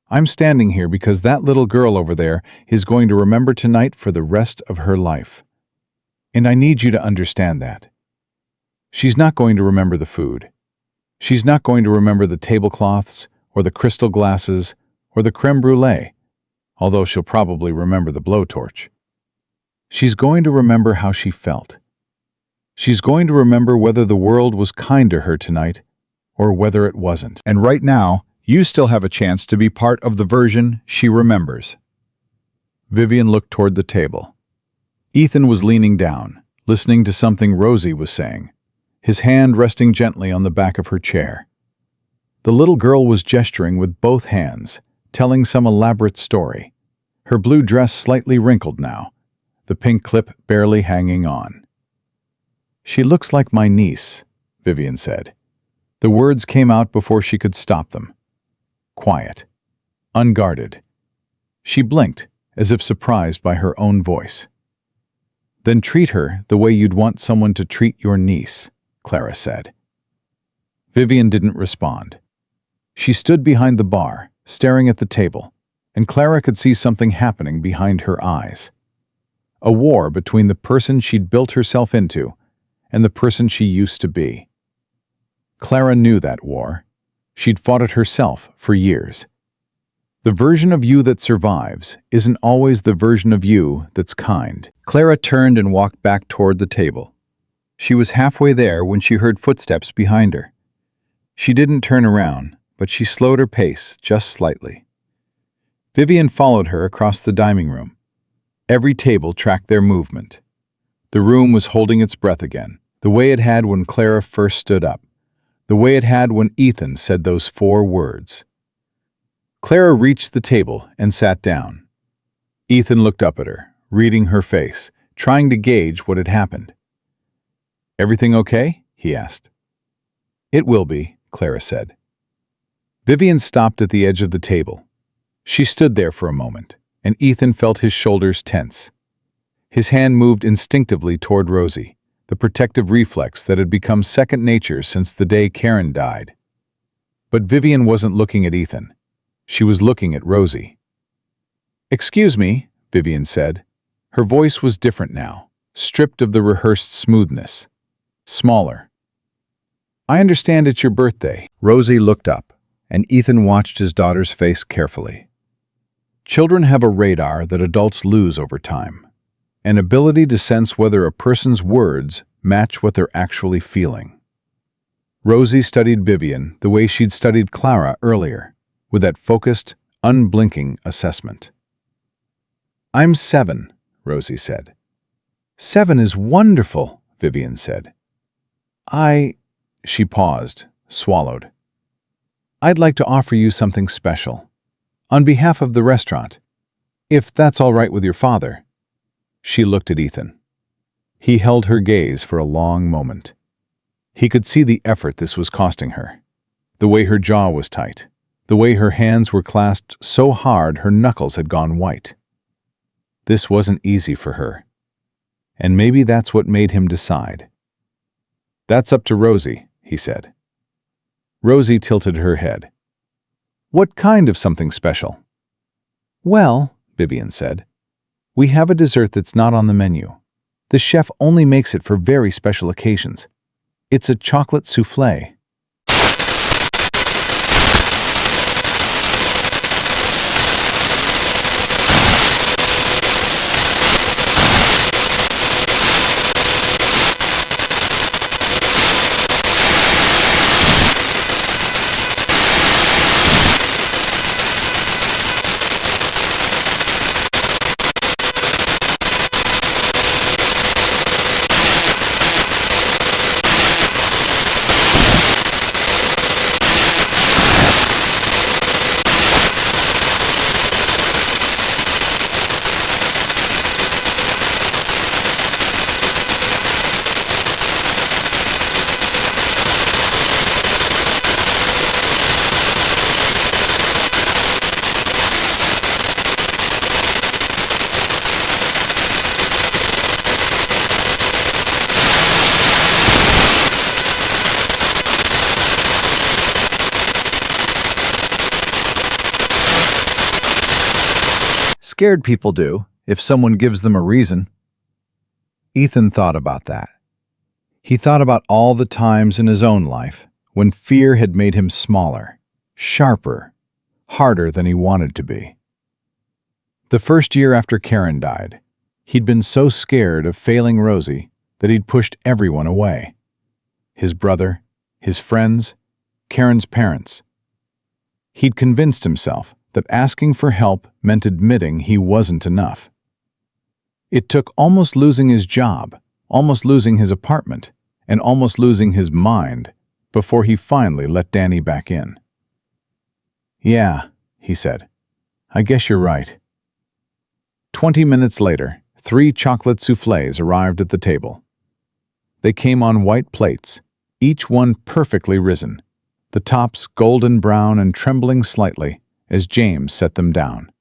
I'm standing here because that little girl over there is going to remember tonight for the rest of her life. And I need you to understand that. She's not going to remember the food. She's not going to remember the tablecloths, or the crystal glasses, or the creme brulee, although she'll probably remember the blowtorch. She's going to remember how she felt. She's going to remember whether the world was kind to her tonight, or whether it wasn't. And right now, you still have a chance to be part of the version she remembers. Vivian looked toward the table. Ethan was leaning down, listening to something Rosie was saying, his hand resting gently on the back of her chair. The little girl was gesturing with both hands, telling some elaborate story, her blue dress slightly wrinkled now, the pink clip barely hanging on. She looks like my niece, Vivian said. The words came out before she could stop them. Quiet. Unguarded. She blinked, as if surprised by her own voice. Then treat her the way you'd want someone to treat your niece, Clara said. Vivian didn't respond. She stood behind the bar, staring at the table, and Clara could see something happening behind her eyes. A war between the person she'd built herself into and the person she used to be. Clara knew that war. She'd fought it herself for years. The version of you that survives isn't always the version of you that's kind. Clara turned and walked back toward the table. She was halfway there when she heard footsteps behind her. She didn't turn around, but she slowed her pace just slightly. Vivian followed her across the dining room. Every table tracked their movement. The room was holding its breath again, the way it had when Clara first stood up, the way it had when Ethan said those 4 words. Clara reached the table and sat down. Ethan looked up at her, reading her face, trying to gauge what had happened. "Everything okay?" he asked. "It will be," Clara said. Vivian stopped at the edge of the table. She stood there for a moment, and Ethan felt his shoulders tense. His hand moved instinctively toward Rosie, the protective reflex that had become second nature since the day Karen died. But Vivian wasn't looking at Ethan. She was looking at Rosie. "Excuse me," Vivian said. Her voice was different now, stripped of the rehearsed smoothness. Smaller. "I understand it's your birthday." Rosie looked up, and Ethan watched his daughter's face carefully. Children have a radar that adults lose over time, an ability to sense whether a person's words match what they're actually feeling. Rosie studied Vivian the way she'd studied Clara earlier, with that focused, unblinking assessment. "I'm 7, Rosie said. "7 is wonderful," Vivian said. She paused, swallowed. "I'd like to offer you something special. On behalf of the restaurant. If that's all right with your father." She looked at Ethan. He held her gaze for a long moment. He could see the effort this was costing her. The way her jaw was tight. The way her hands were clasped so hard her knuckles had gone white. This wasn't easy for her. And maybe that's what made him decide. "That's up to Rosie," he said. Rosie tilted her head. "What kind of something special?" "Well," Vivian said, "we have a dessert that's not on the menu. The chef only makes it for very special occasions. It's a chocolate soufflé." Scared people do, if someone gives them a reason. Ethan thought about that. He thought about all the times in his own life when fear had made him smaller, sharper, harder than he wanted to be. The first year after Karen died, he'd been so scared of failing Rosie that he'd pushed everyone away. His brother, his friends, Karen's parents. He'd convinced himself that asking for help meant admitting he wasn't enough. It took almost losing his job, almost losing his apartment, and almost losing his mind before he finally let Danny back in. "Yeah," he said, "I guess you're right." 20 minutes later, 3 chocolate soufflés arrived at the table. They came on white plates, each one perfectly risen, the tops golden brown and trembling slightly as James set them down.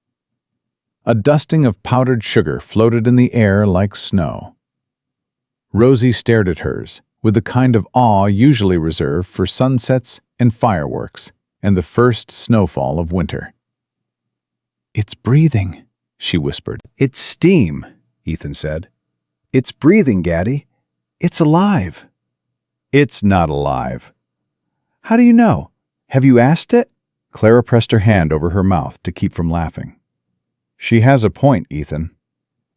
A dusting of powdered sugar floated in the air like snow. Rosie stared at hers with the kind of awe usually reserved for sunsets and fireworks and the first snowfall of winter. "It's breathing," she whispered. "It's steam," Ethan said. "It's breathing, Gaddy. It's alive." "It's not alive." "How do you know? Have you asked it?" Clara pressed her hand over her mouth to keep from laughing. "She has a point, Ethan.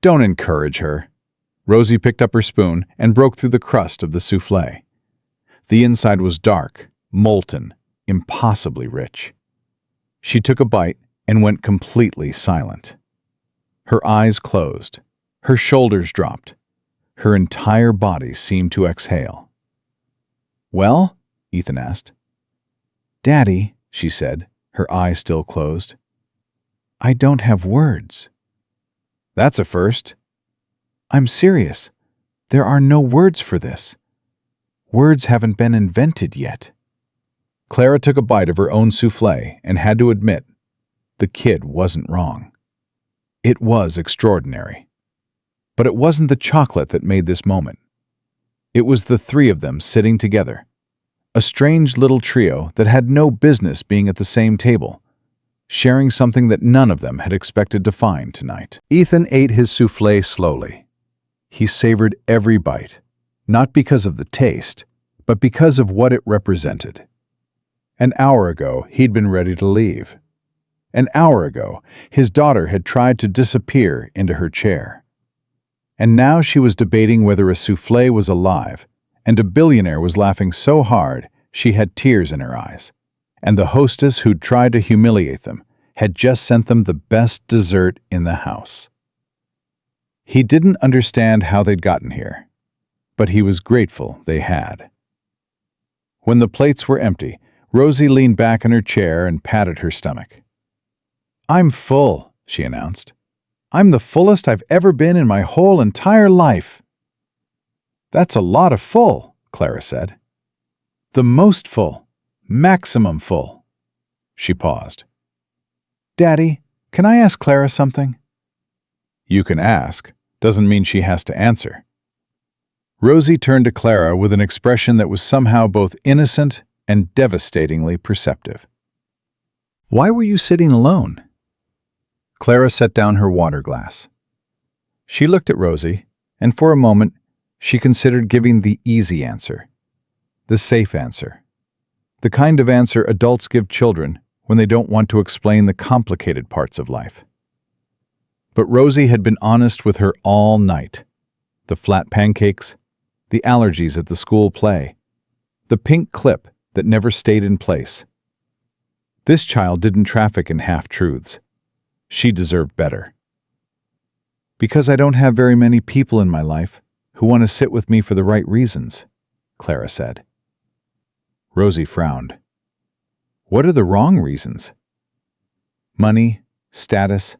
Don't encourage her." Rosie picked up her spoon and broke through the crust of the soufflé. The inside was dark, molten, impossibly rich. She took a bite and went completely silent. Her eyes closed. Her shoulders dropped. Her entire body seemed to exhale. "Well?" Ethan asked. "Daddy," she said, her eyes still closed. "I don't have words." "That's a first." "I'm serious. There are no words for this. Words haven't been invented yet." Clara took a bite of her own soufflé and had to admit, the kid wasn't wrong. It was extraordinary. But it wasn't the chocolate that made this moment. It was the three of them sitting together, a strange little trio that had no business being at the same table, sharing something that none of them had expected to find tonight. Ethan ate his soufflé slowly. He savored every bite, not because of the taste, but because of what it represented. An hour ago, he'd been ready to leave. An hour ago, his daughter had tried to disappear into her chair. And now she was debating whether a soufflé was alive, and a billionaire was laughing so hard she had tears in her eyes, and the hostess who'd tried to humiliate them had just sent them the best dessert in the house. He didn't understand how they'd gotten here, but he was grateful they had. When the plates were empty, Rosie leaned back in her chair and patted her stomach. "I'm full," she announced. "I'm the fullest I've ever been in my whole entire life." "That's a lot of full," Clara said. "The most full. Maximum full." She paused. "Daddy, can I ask Clara something?" "You can ask. Doesn't mean she has to answer." Rosie turned to Clara with an expression that was somehow both innocent and devastatingly perceptive. "Why were you sitting alone?" Clara set down her water glass. She looked at Rosie, and for a moment, she considered giving the easy answer, the safe answer, the kind of answer adults give children when they don't want to explain the complicated parts of life. But Rosie had been honest with her all night. The flat pancakes, the allergies at the school play, the pink clip that never stayed in place. This child didn't traffic in half-truths. She deserved better. "Because I don't have very many people in my life who want to sit with me for the right reasons," Clara said. Rosie frowned. "What are the wrong reasons?" "Money, status,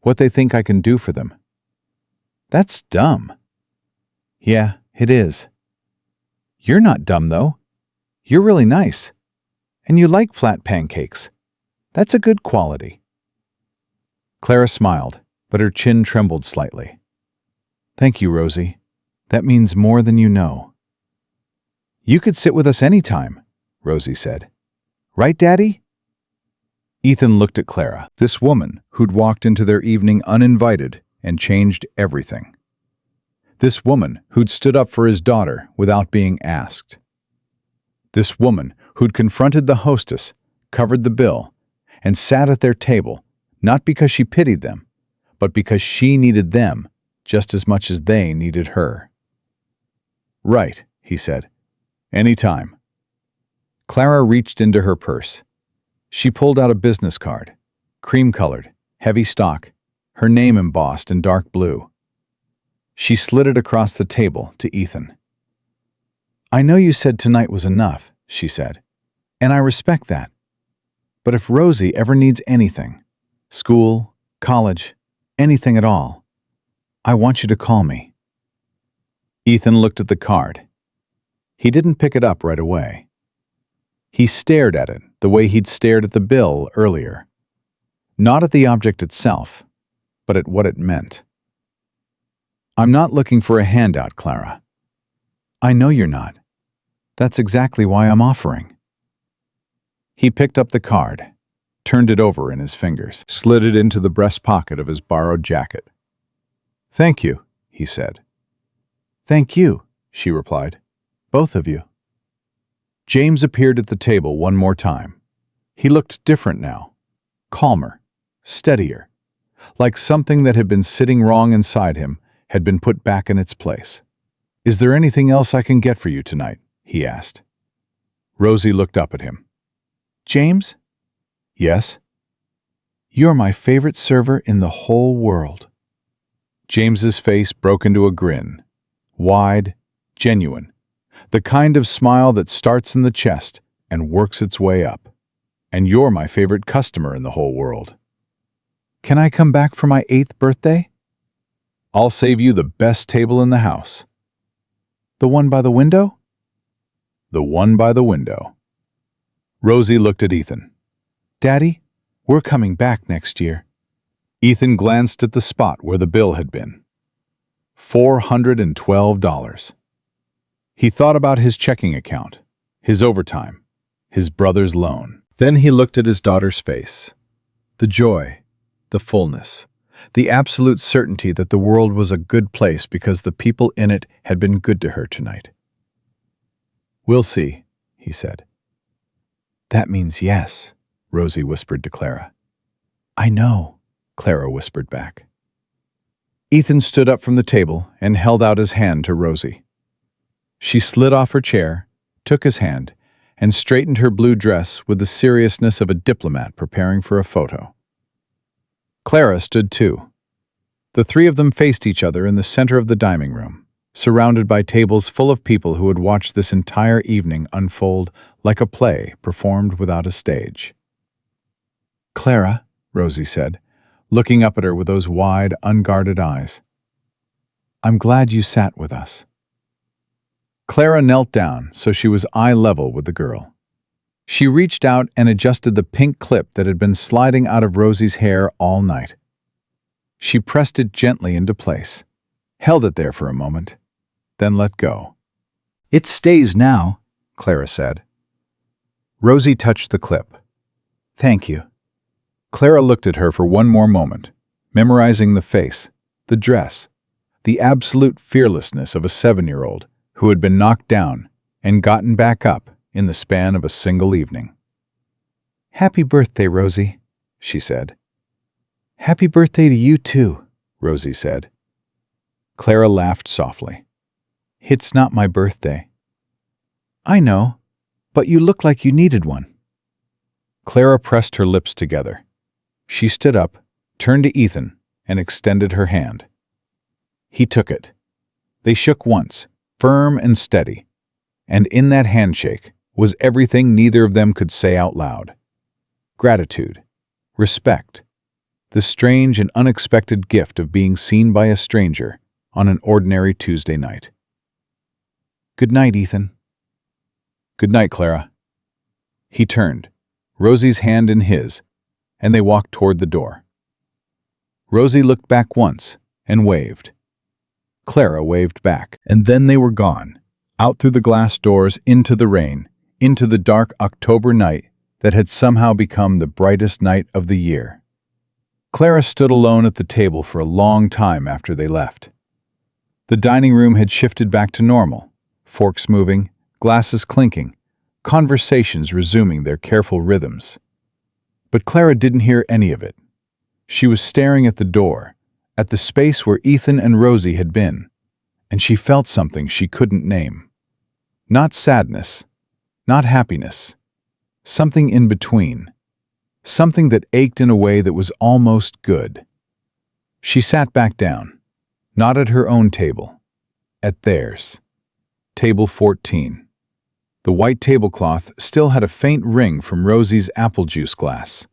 what they think I can do for them." "That's dumb." "Yeah, it is." "You're not dumb, though. You're really nice. And you like flat pancakes. That's a good quality." Clara smiled, but her chin trembled slightly. "Thank you, Rosie. That means more than you know." "You could sit with us any time," Rosie said. "Right, Daddy?" Ethan looked at Clara, this woman who'd walked into their evening uninvited and changed everything. This woman who'd stood up for his daughter without being asked. This woman who'd confronted the hostess, covered the bill, and sat at their table, not because she pitied them, but because she needed them just as much as they needed her. "Right," he said. "Anytime." Clara reached into her purse. She pulled out a business card, cream-colored, heavy stock, her name embossed in dark blue. She slid it across the table to Ethan. "I know you said tonight was enough," she said, "and I respect that. But if Rosie ever needs anything, school, college, anything at all, I want you to call me." Ethan looked at the card. He didn't pick it up right away. He stared at it the way he'd stared at the bill earlier. Not at the object itself, but at what it meant. "I'm not looking for a handout, Clara." "I know you're not. That's exactly why I'm offering." He picked up the card, turned it over in his fingers, slid it into the breast pocket of his borrowed jacket. "Thank you," he said. "Thank you," she replied. "Both of you." James appeared at the table one more time. He looked different now, calmer, steadier, like something that had been sitting wrong inside him had been put back in its place. "Is there anything else I can get for you tonight?" he asked. Rosie looked up at him. "James?" "Yes?" You're my favorite server in the whole world." James's face broke into a grin. Wide, genuine. The kind of smile that starts in the chest and works its way up. "And you're my favorite customer in the whole world." "Can I come back for my 8th birthday?" "I'll save you the best table in the house." "The one by the window?" "The one by the window." Rosie looked at Ethan. "Daddy, we're coming back next year." Ethan glanced at the spot where the bill had been. $412. He thought about his checking account, his overtime, his brother's loan. Then he looked at his daughter's face. The joy, the fullness, the absolute certainty that the world was a good place because the people in it had been good to her tonight. "We'll see," he said. "That means yes," Rosie whispered to Clara. "I know," Clara whispered back. Ethan stood up from the table and held out his hand to Rosie. She slid off her chair, took his hand, and straightened her blue dress with the seriousness of a diplomat preparing for a photo. Clara stood too. The three of them faced each other in the center of the dining room, surrounded by tables full of people who had watched this entire evening unfold like a play performed without a stage. "Clara," Rosie said, looking up at her with those wide, unguarded eyes, "I'm glad you sat with us." Clara knelt down so she was eye level with the girl. She reached out and adjusted the pink clip that had been sliding out of Rosie's hair all night. She pressed it gently into place, held it there for a moment, then let go. "It stays now," Clara said. Rosie touched the clip. "Thank you." Clara looked at her for one more moment, memorizing the face, the dress, the absolute fearlessness of a 7-year-old who had been knocked down and gotten back up in the span of a single evening. "Happy birthday, Rosie," she said. "Happy birthday to you too," Rosie said. Clara laughed softly. "It's not my birthday." "I know, but you look like you needed one." Clara pressed her lips together. She stood up, turned to Ethan, and extended her hand. He took it. They shook once, firm and steady, and in that handshake was everything neither of them could say out loud. Gratitude, respect, the strange and unexpected gift of being seen by a stranger on an ordinary Tuesday night. "Good night, Ethan." "Good night, Clara." He turned, Rosie's hand in his, and they walked toward the door. Rosie looked back once and waved. Clara waved back, and then they were gone, out through the glass doors into the rain, into the dark October night that had somehow become the brightest night of the year. Clara stood alone at the table for a long time after they left. The dining room had shifted back to normal, forks moving, glasses clinking, conversations resuming their careful rhythms. But Clara didn't hear any of it. She was staring at the door, at the space where Ethan and Rosie had been, and she felt something she couldn't name. Not sadness, not happiness, something in between, something that ached in a way that was almost good. She sat back down, not at her own table, at theirs. Table 14. The white tablecloth still had a faint ring from Rosie's apple juice glass.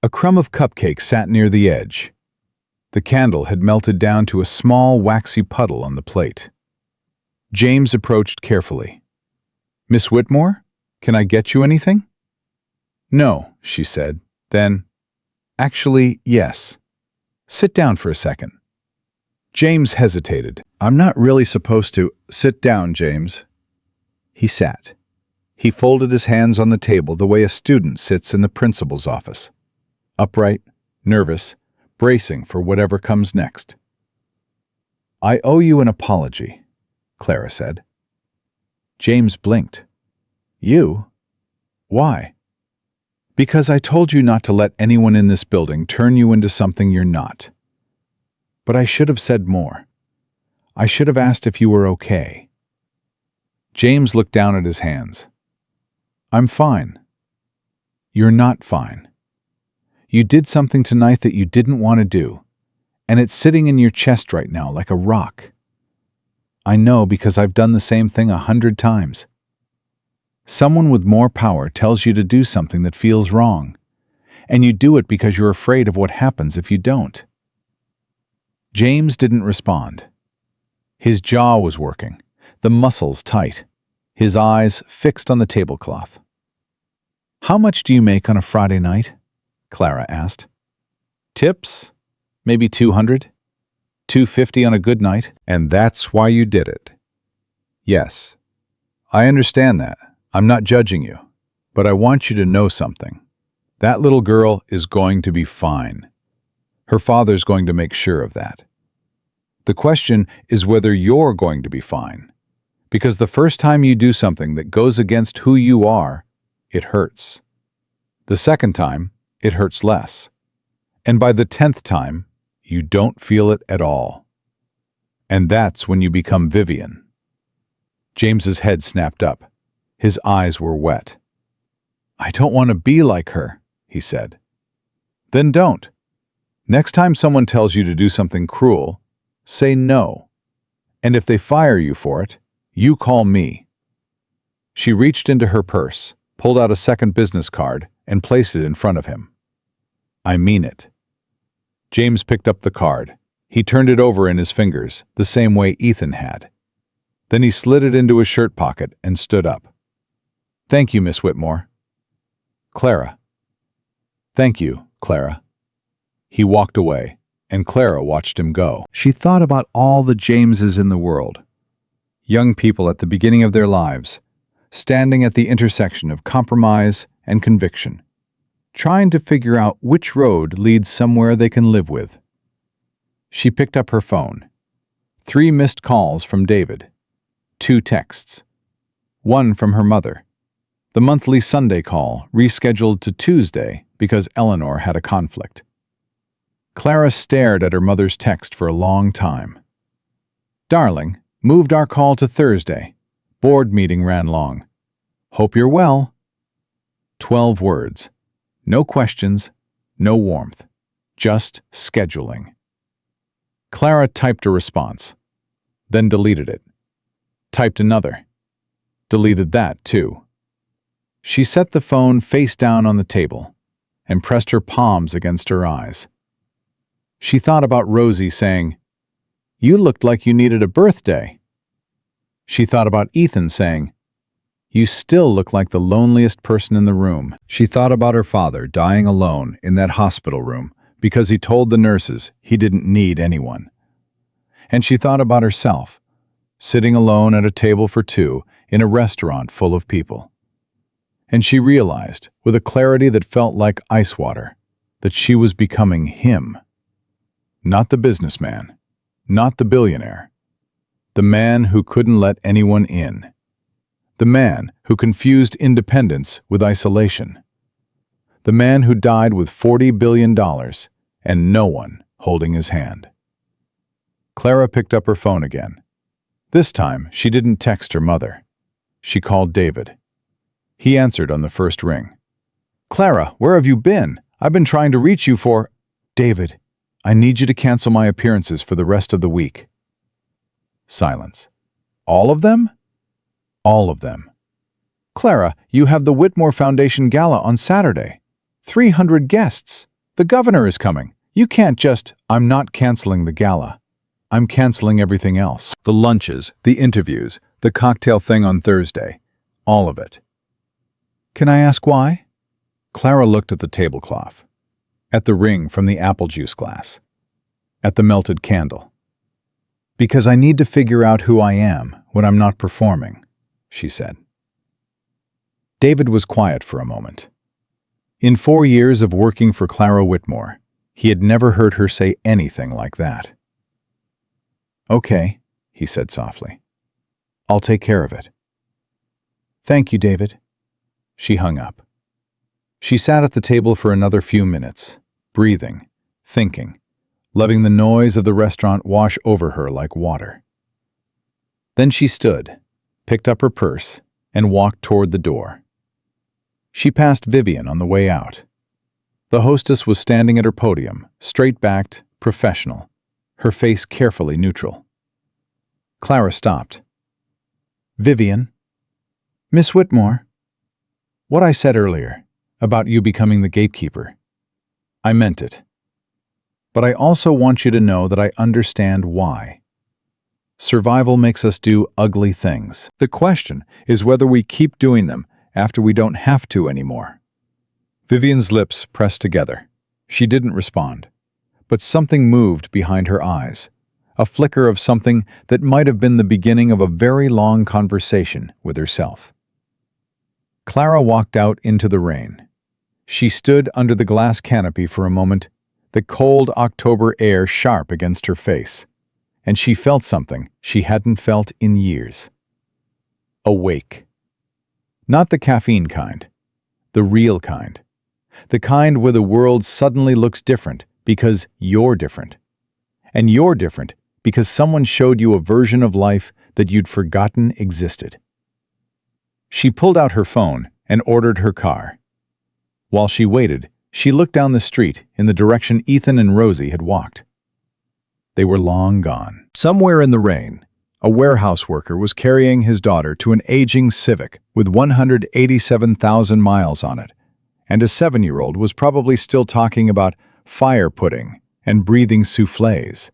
A crumb of cupcake sat near the edge. The candle had melted down to a small waxy puddle on the plate. James approached carefully. "Miss Whitmore, can I get you anything?" "No," she said. Then, "Actually, yes. Sit down for a second." James hesitated. "I'm not really supposed to—" "Sit down, James." He sat. He folded his hands on the table the way a student sits in the principal's office. Upright, nervous, bracing for whatever comes next. "I owe you an apology," Clara said. James blinked. "You? Why?" "Because I told you not to let anyone in this building turn you into something you're not. But I should have said more. I should have asked if you were okay." James looked down at his hands. "I'm fine." "You're not fine. You did something tonight that you didn't want to do, and it's sitting in your chest right now like a rock. I know because I've done the same thing 100 times. Someone with more power tells you to do something that feels wrong, and you do it because you're afraid of what happens if you don't. James didn't respond. His jaw was working, the muscles tight, his eyes fixed on the tablecloth. "How much do you make on a Friday night?" Clara asked. "Tips? Maybe 200? 250 on a good night?"
And that's why you did it.
"Yes. I understand that. I'm not judging you. But I want you to know something. That little girl is going to be fine. Her father's going to make sure of that. The question is whether you're going to be fine. Because the first time you do something that goes against who you are, it hurts. The second time, it hurts less. And by the 10th time, you don't feel it at all. And that's when you become Vivian." James's head snapped up. His eyes were wet. "I don't want to be like her," he said. "Then don't. Next time someone tells you to do something cruel, say no. And if they fire you for it, you call me." She reached into her purse, pulled out a second business card, and placed it in front of him. "I mean it." James picked up the card. He turned it over in his fingers, the same way Ethan had. Then he slid it into his shirt pocket and stood up. "Thank you, Miss Whitmore." "Clara." "Thank you, Clara." He walked away, and Clara watched him go. She thought about all the Jameses in the world. Young people at the beginning of their lives, standing at the intersection of compromise and conviction, trying to figure out which road leads somewhere they can live with. She picked up her phone. 3 missed calls from David. 2 texts. 1 from her mother. The monthly Sunday call rescheduled to Tuesday because Eleanor had a conflict. Clara stared at her mother's text for a long time. "Darling, moved our call to Thursday. Board meeting ran long. Hope you're well." 12 words. No questions, no warmth. Just scheduling. Clara typed a response, then deleted it. Typed another. Deleted that, too. She set the phone face down on the table and pressed her palms against her eyes. She thought about Rosie saying, "You looked like you needed a birthday." She thought about Ethan saying, "You still look like the loneliest person in the room." She thought about her father dying alone in that hospital room because he told the nurses he didn't need anyone. And she thought about herself, sitting alone at a table for 2 in a restaurant full of people. And she realized, with a clarity that felt like ice water, that she was becoming him. Not the businessman, not the billionaire. The man who couldn't let anyone in. The man who confused independence with isolation. The man who died with $40 billion and no one holding his hand. Clara picked up her phone again. This time, she didn't text her mother. She called David. He answered on the first ring. "Clara, where have you been? I've been trying to reach you for—" "David, I need you to cancel my appearances for the rest of the week." Silence. "All of them?" "All of them." "Clara, you have the Whitmore Foundation Gala on Saturday. 300 guests. The governor is coming. You can't just—" "I'm not canceling the gala. I'm canceling everything else. The lunches, the interviews, the cocktail thing on Thursday. All of it." "Can I ask why?" Clara looked at the tablecloth, at the ring from the apple juice glass, at the melted candle. "Because I need to figure out who I am when I'm not performing," she said. David was quiet for a moment. In 4 years of working for Clara Whitmore, he had never heard her say anything like that. "Okay," he said softly. "I'll take care of it." "Thank you, David." She hung up. She sat at the table for another few minutes, breathing, thinking, letting the noise of the restaurant wash over her like water. Then she stood, picked up her purse, and walked toward the door. She passed Vivian on the way out. The hostess was standing at her podium, straight-backed, professional, her face carefully neutral. Clara stopped. "Vivian, Miss Whitmore, what I said earlier about you becoming the gatekeeper, I meant it. But I also want you to know that I understand why. Survival makes us do ugly things. The question is whether we keep doing them after we don't have to anymore." Vivian's lips pressed together. She didn't respond, but something moved behind her eyes, a flicker of something that might have been the beginning of a very long conversation with herself. Clara walked out into the rain. She stood under the glass canopy for a moment, the cold October air sharp against her face, and she felt something she hadn't felt in years. Awake. Not the caffeine kind, the real kind. The kind where the world suddenly looks different because you're different. And you're different because someone showed you a version of life that you'd forgotten existed. She pulled out her phone and ordered her car. While she waited, she looked down the street in the direction Ethan and Rosie had walked. They were long gone. Somewhere in the rain, a warehouse worker was carrying his daughter to an aging Civic with 187,000 miles on it, and a 7-year-old was probably still talking about fire pudding and breathing soufflés.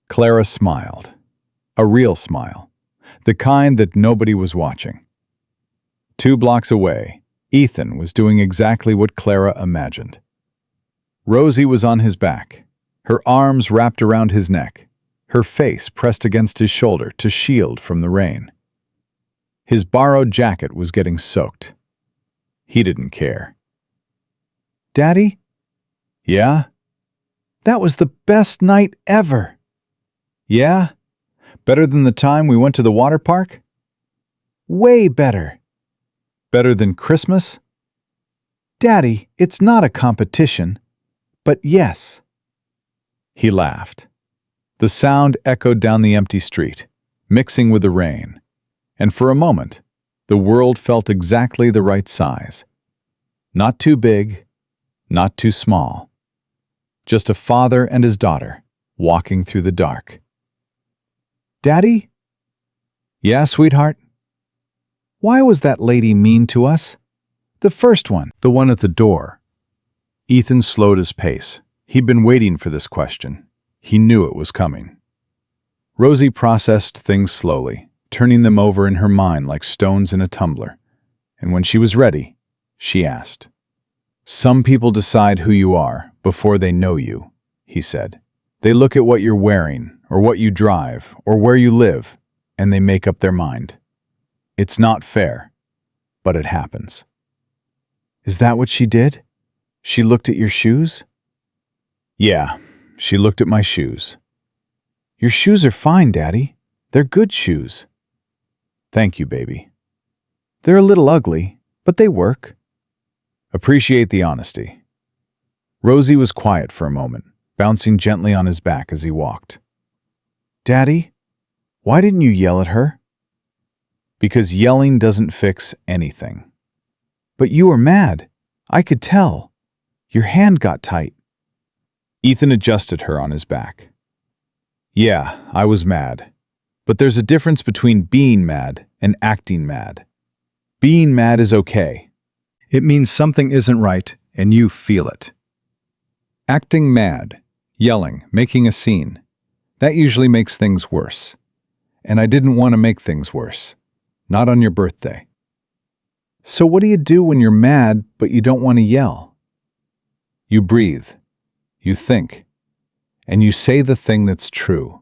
Clara smiled. A real smile. The kind that nobody was watching. 2 blocks away, Ethan was doing exactly what Clara imagined. Rosie was on his back, her arms wrapped around his neck, her face pressed against his shoulder to shield from the rain. His borrowed jacket was getting soaked. He didn't care. "Daddy?" "Yeah?" "That was the best night ever." "Yeah? Better than the time we went to the water park?" "Way better." "Better than Christmas?" "Daddy, it's not a competition, but yes." He laughed. The sound echoed down the empty street, mixing with the rain, and for a moment, the world felt exactly the right size. Not too big, not too small. Just a father and his daughter walking through the dark. "Daddy?" "Yeah, sweetheart?" "Why was that lady mean to us? The first one." "The one at the door." Ethan slowed his pace. He'd been waiting for this question. He knew it was coming. Rosie processed things slowly, turning them over in her mind like stones in a tumbler. And when she was ready, she asked. "Some people decide who you are before they know you," he said. "They look at what you're wearing, or what you drive, or where you live, and they make up their mind. It's not fair, but it happens." "Is that what she did? She looked at your shoes?" "Yeah, she looked at my shoes." "Your shoes are fine, Daddy. They're good shoes." "Thank you, baby." "They're a little ugly, but they work." "Appreciate the honesty." Rosie was quiet for a moment, bouncing gently on his back as he walked. "Daddy, why didn't you yell at her?" "Because yelling doesn't fix anything." "But you were mad. I could tell. Your hand got tight." Ethan adjusted her on his back. "Yeah, I was mad. But there's a difference between being mad and acting mad. Being mad is okay. It means something isn't right and you feel it. Acting mad, yelling, making a scene, that usually makes things worse. And I didn't want to make things worse. Not on your birthday." "So what do you do when you're mad but you don't want to yell?" "You breathe. You think. And you say the thing that's true."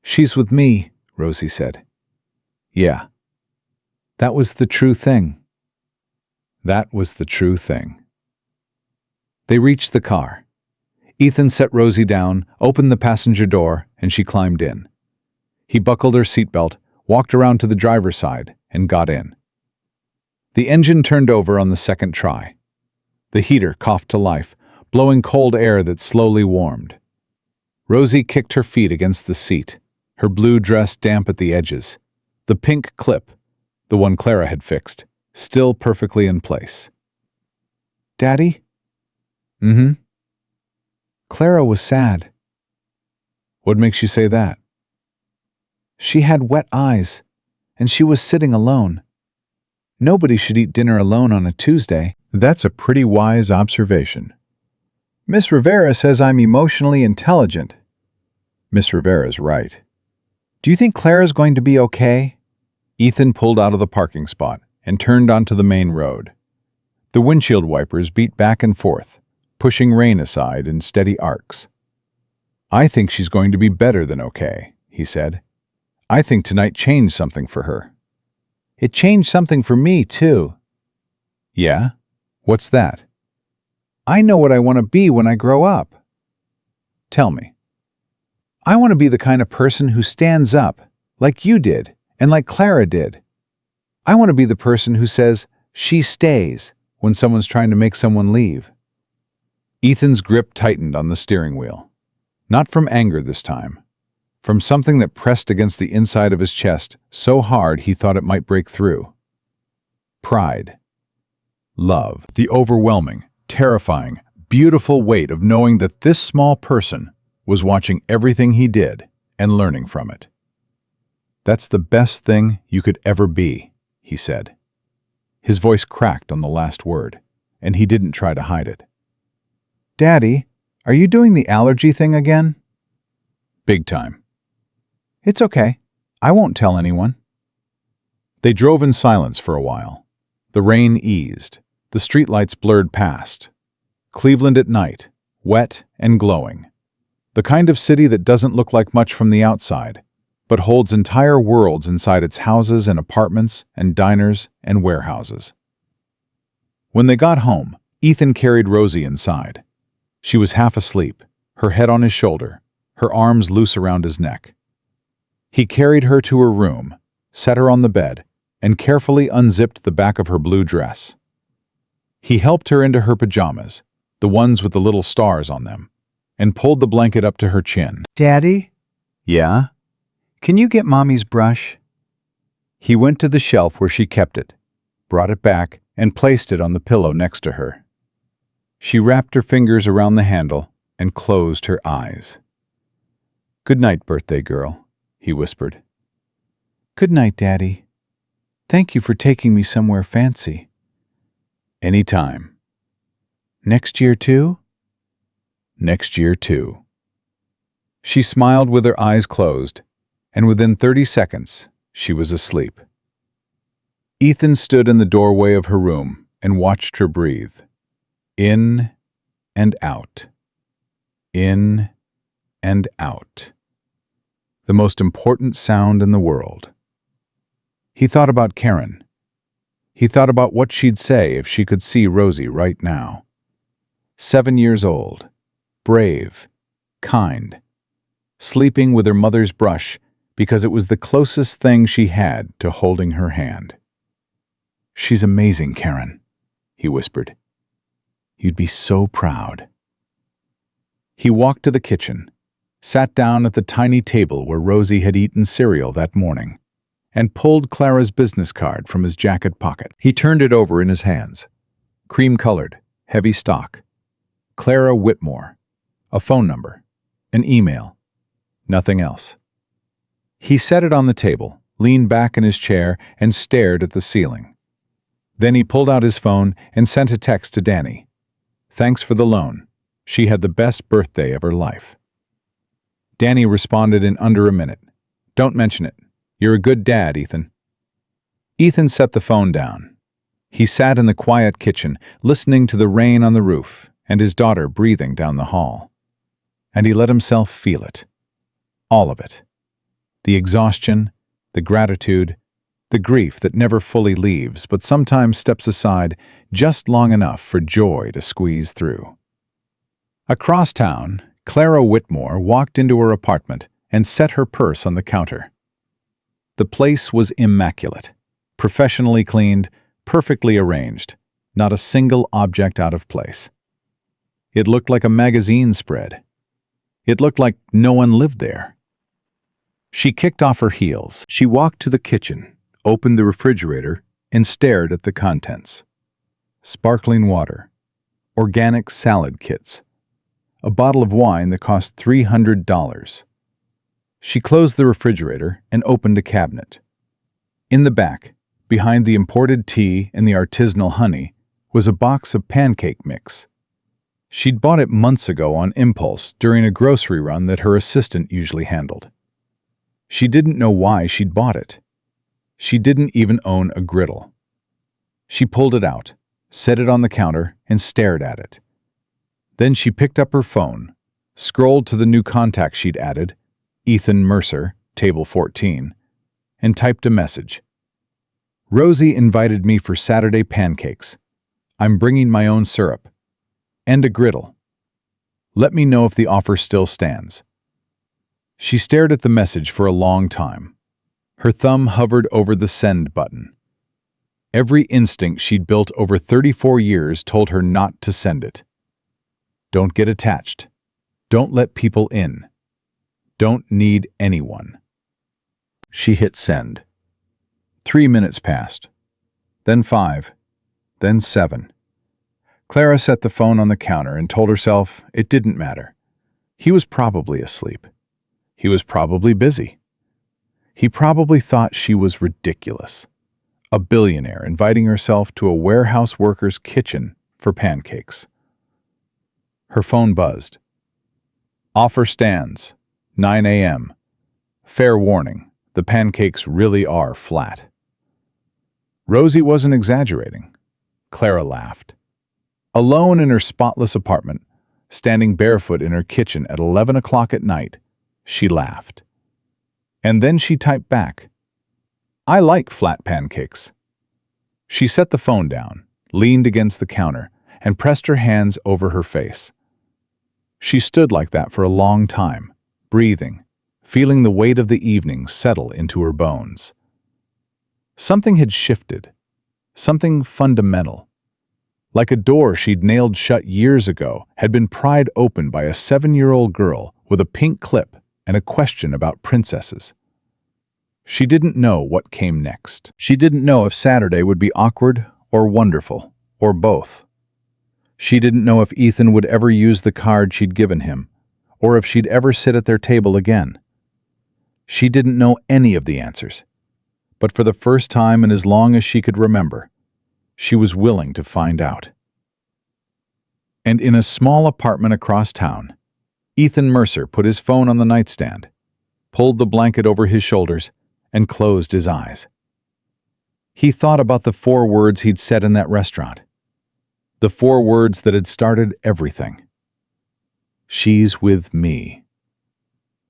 "She's with me," Rosie said. "Yeah. That was the true thing." That was the true thing. They reached the car. Ethan set Rosie down, opened the passenger door, and she climbed in. He buckled her seatbelt, walked around to the driver's side, and got in. The engine turned over on the second try. The heater coughed to life, blowing cold air that slowly warmed. Rosie kicked her feet against the seat, her blue dress damp at the edges, the pink clip, the one Clara had fixed, still perfectly in place. "Daddy, Mm-hmm. Clara was sad. What makes you say that? She had wet eyes, and she was sitting alone. Nobody should eat dinner alone on a Tuesday.
That's a pretty wise observation.
Miss Rivera says I'm emotionally intelligent.
Miss Rivera's right.
Do you think Clara's going to be okay?
Ethan pulled out of the parking spot and turned onto the main road. The windshield wipers beat back and forth, pushing rain aside in steady arcs. I think she's going to be better than okay, he said. I think tonight changed something for her.
It changed something for me, too.
Yeah? What's that?
I know what I want to be when I grow up.
Tell me.
I want to be the kind of person who stands up, like you did, and like Clara did. I want to be the person who says, she stays, when someone's trying to make someone leave.
Ethan's grip tightened on the steering wheel. Not from anger this time. From something that pressed against the inside of his chest so hard he thought it might break through. Pride. Love. The overwhelming, terrifying, beautiful weight of knowing that this small person was watching everything he did and learning from it. That's the best thing you could ever be, he said. His voice cracked on the last word, and he didn't try to hide it.
Daddy, are you doing the allergy thing again?
Big time.
It's okay. I won't tell anyone.
They drove in silence for a while. The rain eased. The streetlights blurred past. Cleveland at night, wet and glowing. The kind of city that doesn't look like much from the outside, but holds entire worlds inside its houses and apartments and diners and warehouses. When they got home, Ethan carried Rosie inside. She was half asleep, her head on his shoulder, her arms loose around his neck. He carried her to her room, set her on the bed, and carefully unzipped the back of her blue dress. He helped her into her pajamas, the ones with the little stars on them, and pulled the blanket up to her chin.
Daddy?
Yeah?
Can you get Mommy's brush?
He went to the shelf where she kept it, brought it back, and placed it on the pillow next to her. She wrapped her fingers around the handle and closed her eyes. "Good night, birthday girl," he whispered.
Good night, Daddy. Thank you for taking me somewhere fancy.
Anytime.
Next year, too?
Next year, too. She smiled with her eyes closed, and within 30 seconds, she was asleep. Ethan stood in the doorway of her room and watched her breathe. In and out. In and out. The most important sound in the world. He thought about Karen. He thought about what she'd say if she could see Rosie right now. 7 years old, brave, kind, sleeping with her mother's brush because it was the closest thing she had to holding her hand. "She's amazing, Karen," he whispered. "You'd be so proud." He walked to the kitchen, sat down at the tiny table where Rosie had eaten cereal that morning, and pulled Clara's business card from his jacket pocket. He turned it over in his hands. Cream-colored, heavy stock. Clara Whitmore. A phone number. An email. Nothing else. He set it on the table, leaned back in his chair, and stared at the ceiling. Then he pulled out his phone and sent a text to Danny. Thanks for the loan. She had the best birthday of her life. Danny responded in under a minute. Don't mention it. You're a good dad, Ethan. Ethan set the phone down. He sat in the quiet kitchen, listening to the rain on the roof and his daughter breathing down the hall. And he let himself feel it. All of it. The exhaustion, the gratitude, the grief that never fully leaves but sometimes steps aside just long enough for joy to squeeze through. Across town, Clara Whitmore walked into her apartment and set her purse on the counter. The place was immaculate, professionally cleaned, perfectly arranged, not a single object out of place. It looked like a magazine spread. It looked like no one lived there. She kicked off her heels. She walked to the kitchen, opened the refrigerator, and stared at the contents. Sparkling water, organic salad kits, a bottle of wine that cost $300. She closed the refrigerator and opened a cabinet. In the back, behind the imported tea and the artisanal honey, was a box of pancake mix. She'd bought it months ago on impulse during a grocery run that her assistant usually handled. She didn't know why she'd bought it. She didn't even own a griddle. She pulled it out, set it on the counter, and stared at it. Then she picked up her phone, scrolled to the new contact she'd added, Ethan Mercer, table 14, and typed a message. Rosie invited me for Saturday pancakes. I'm bringing my own syrup. And a griddle. Let me know if the offer still stands. She stared at the message for a long time. Her thumb hovered over the send button. Every instinct she'd built over 34 years told her not to send it. Don't get attached. Don't let people in. Don't need anyone. She hit send. 3 minutes passed. Then 5. Then 7. Clara set the phone on the counter and told herself it didn't matter. He was probably asleep. He was probably busy. He probably thought she was ridiculous. A billionaire inviting herself to a warehouse worker's kitchen for pancakes. Her phone buzzed. Offer stands. 9 a.m. Fair warning, the pancakes really are flat. Rosie wasn't exaggerating. Clara laughed. Alone in her spotless apartment, standing barefoot in her kitchen at 11 o'clock at night, she laughed. And then she typed back, I like flat pancakes. She set the phone down, leaned against the counter, and pressed her hands over her face. She stood like that for a long time, breathing, feeling the weight of the evening settle into her bones. Something had shifted, something fundamental. Like a door she'd nailed shut years ago had been pried open by a 7-year-old girl with a pink clip and a question about princesses. She didn't know what came next. She didn't know if Saturday would be awkward or wonderful, or both. She didn't know if Ethan would ever use the card she'd given him, or if she'd ever sit at their table again. She didn't know any of the answers. But for the first time in as long as she could remember, she was willing to find out. And in a small apartment across town, Ethan Mercer put his phone on the nightstand, pulled the blanket over his shoulders, and closed his eyes. He thought about the 4 words he'd said in that restaurant, the 4 words that had started everything. She's with me.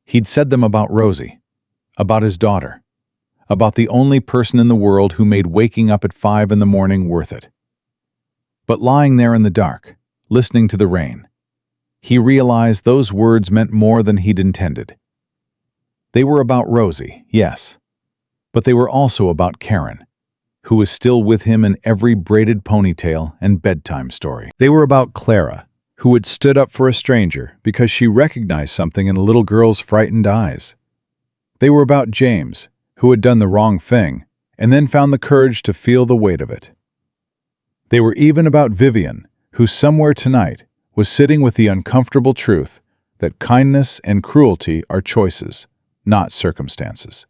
He'd said them about Rosie, about his daughter, about the only person in the world who made waking up at 5 in the morning worth it. But lying there in the dark, listening to the rain, he realized those words meant more than he'd intended. They were about Rosie, yes, but they were also about Karen, who was still with him in every braided ponytail and bedtime story. They were about Clara, who had stood up for a stranger because she recognized something in a little girl's frightened eyes. They were about James, who had done the wrong thing and then found the courage to feel the weight of it. They were even about Vivian, who somewhere tonight was sitting with the uncomfortable truth that kindness and cruelty are choices, not circumstances.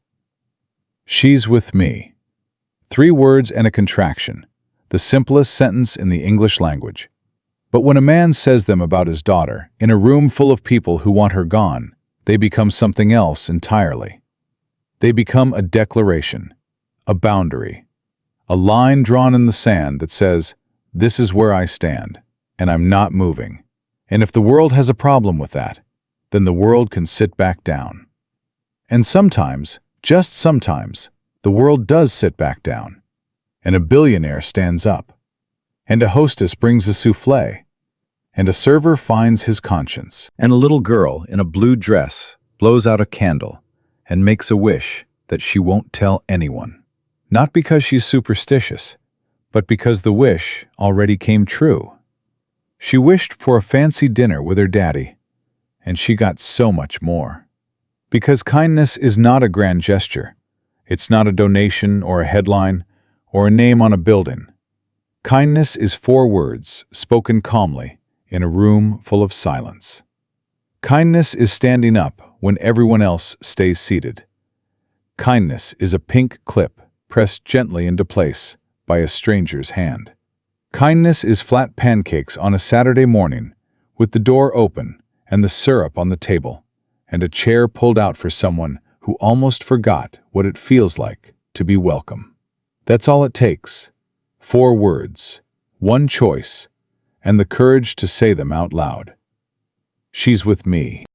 She's with me. 3 words and a contraction, the simplest sentence in the English language. But when a man says them about his daughter, in a room full of people who want her gone, they become something else entirely. They become a declaration, a boundary, a line drawn in the sand that says, this is where I stand, and I'm not moving. And if the world has a problem with that, then the world can sit back down. And sometimes, just sometimes, the world does sit back down, and a billionaire stands up, and a hostess brings a soufflé, and a server finds his conscience, and a little girl in a blue dress blows out a candle and makes a wish that she won't tell anyone. Not because she's superstitious, but because the wish already came true. She wished for a fancy dinner with her daddy, and she got so much more. Because kindness is not a grand gesture. It's not a donation or a headline or a name on a building. Kindness is 4 words spoken calmly in a room full of silence. Kindness is standing up when everyone else stays seated. Kindness is a pink clip pressed gently into place by a stranger's hand. Kindness is flat pancakes on a Saturday morning with the door open and the syrup on the table and a chair pulled out for someone who almost forgot what it feels like to be welcome. That's all it takes. 4 words, 1 choice, and the courage to say them out loud. She's with me.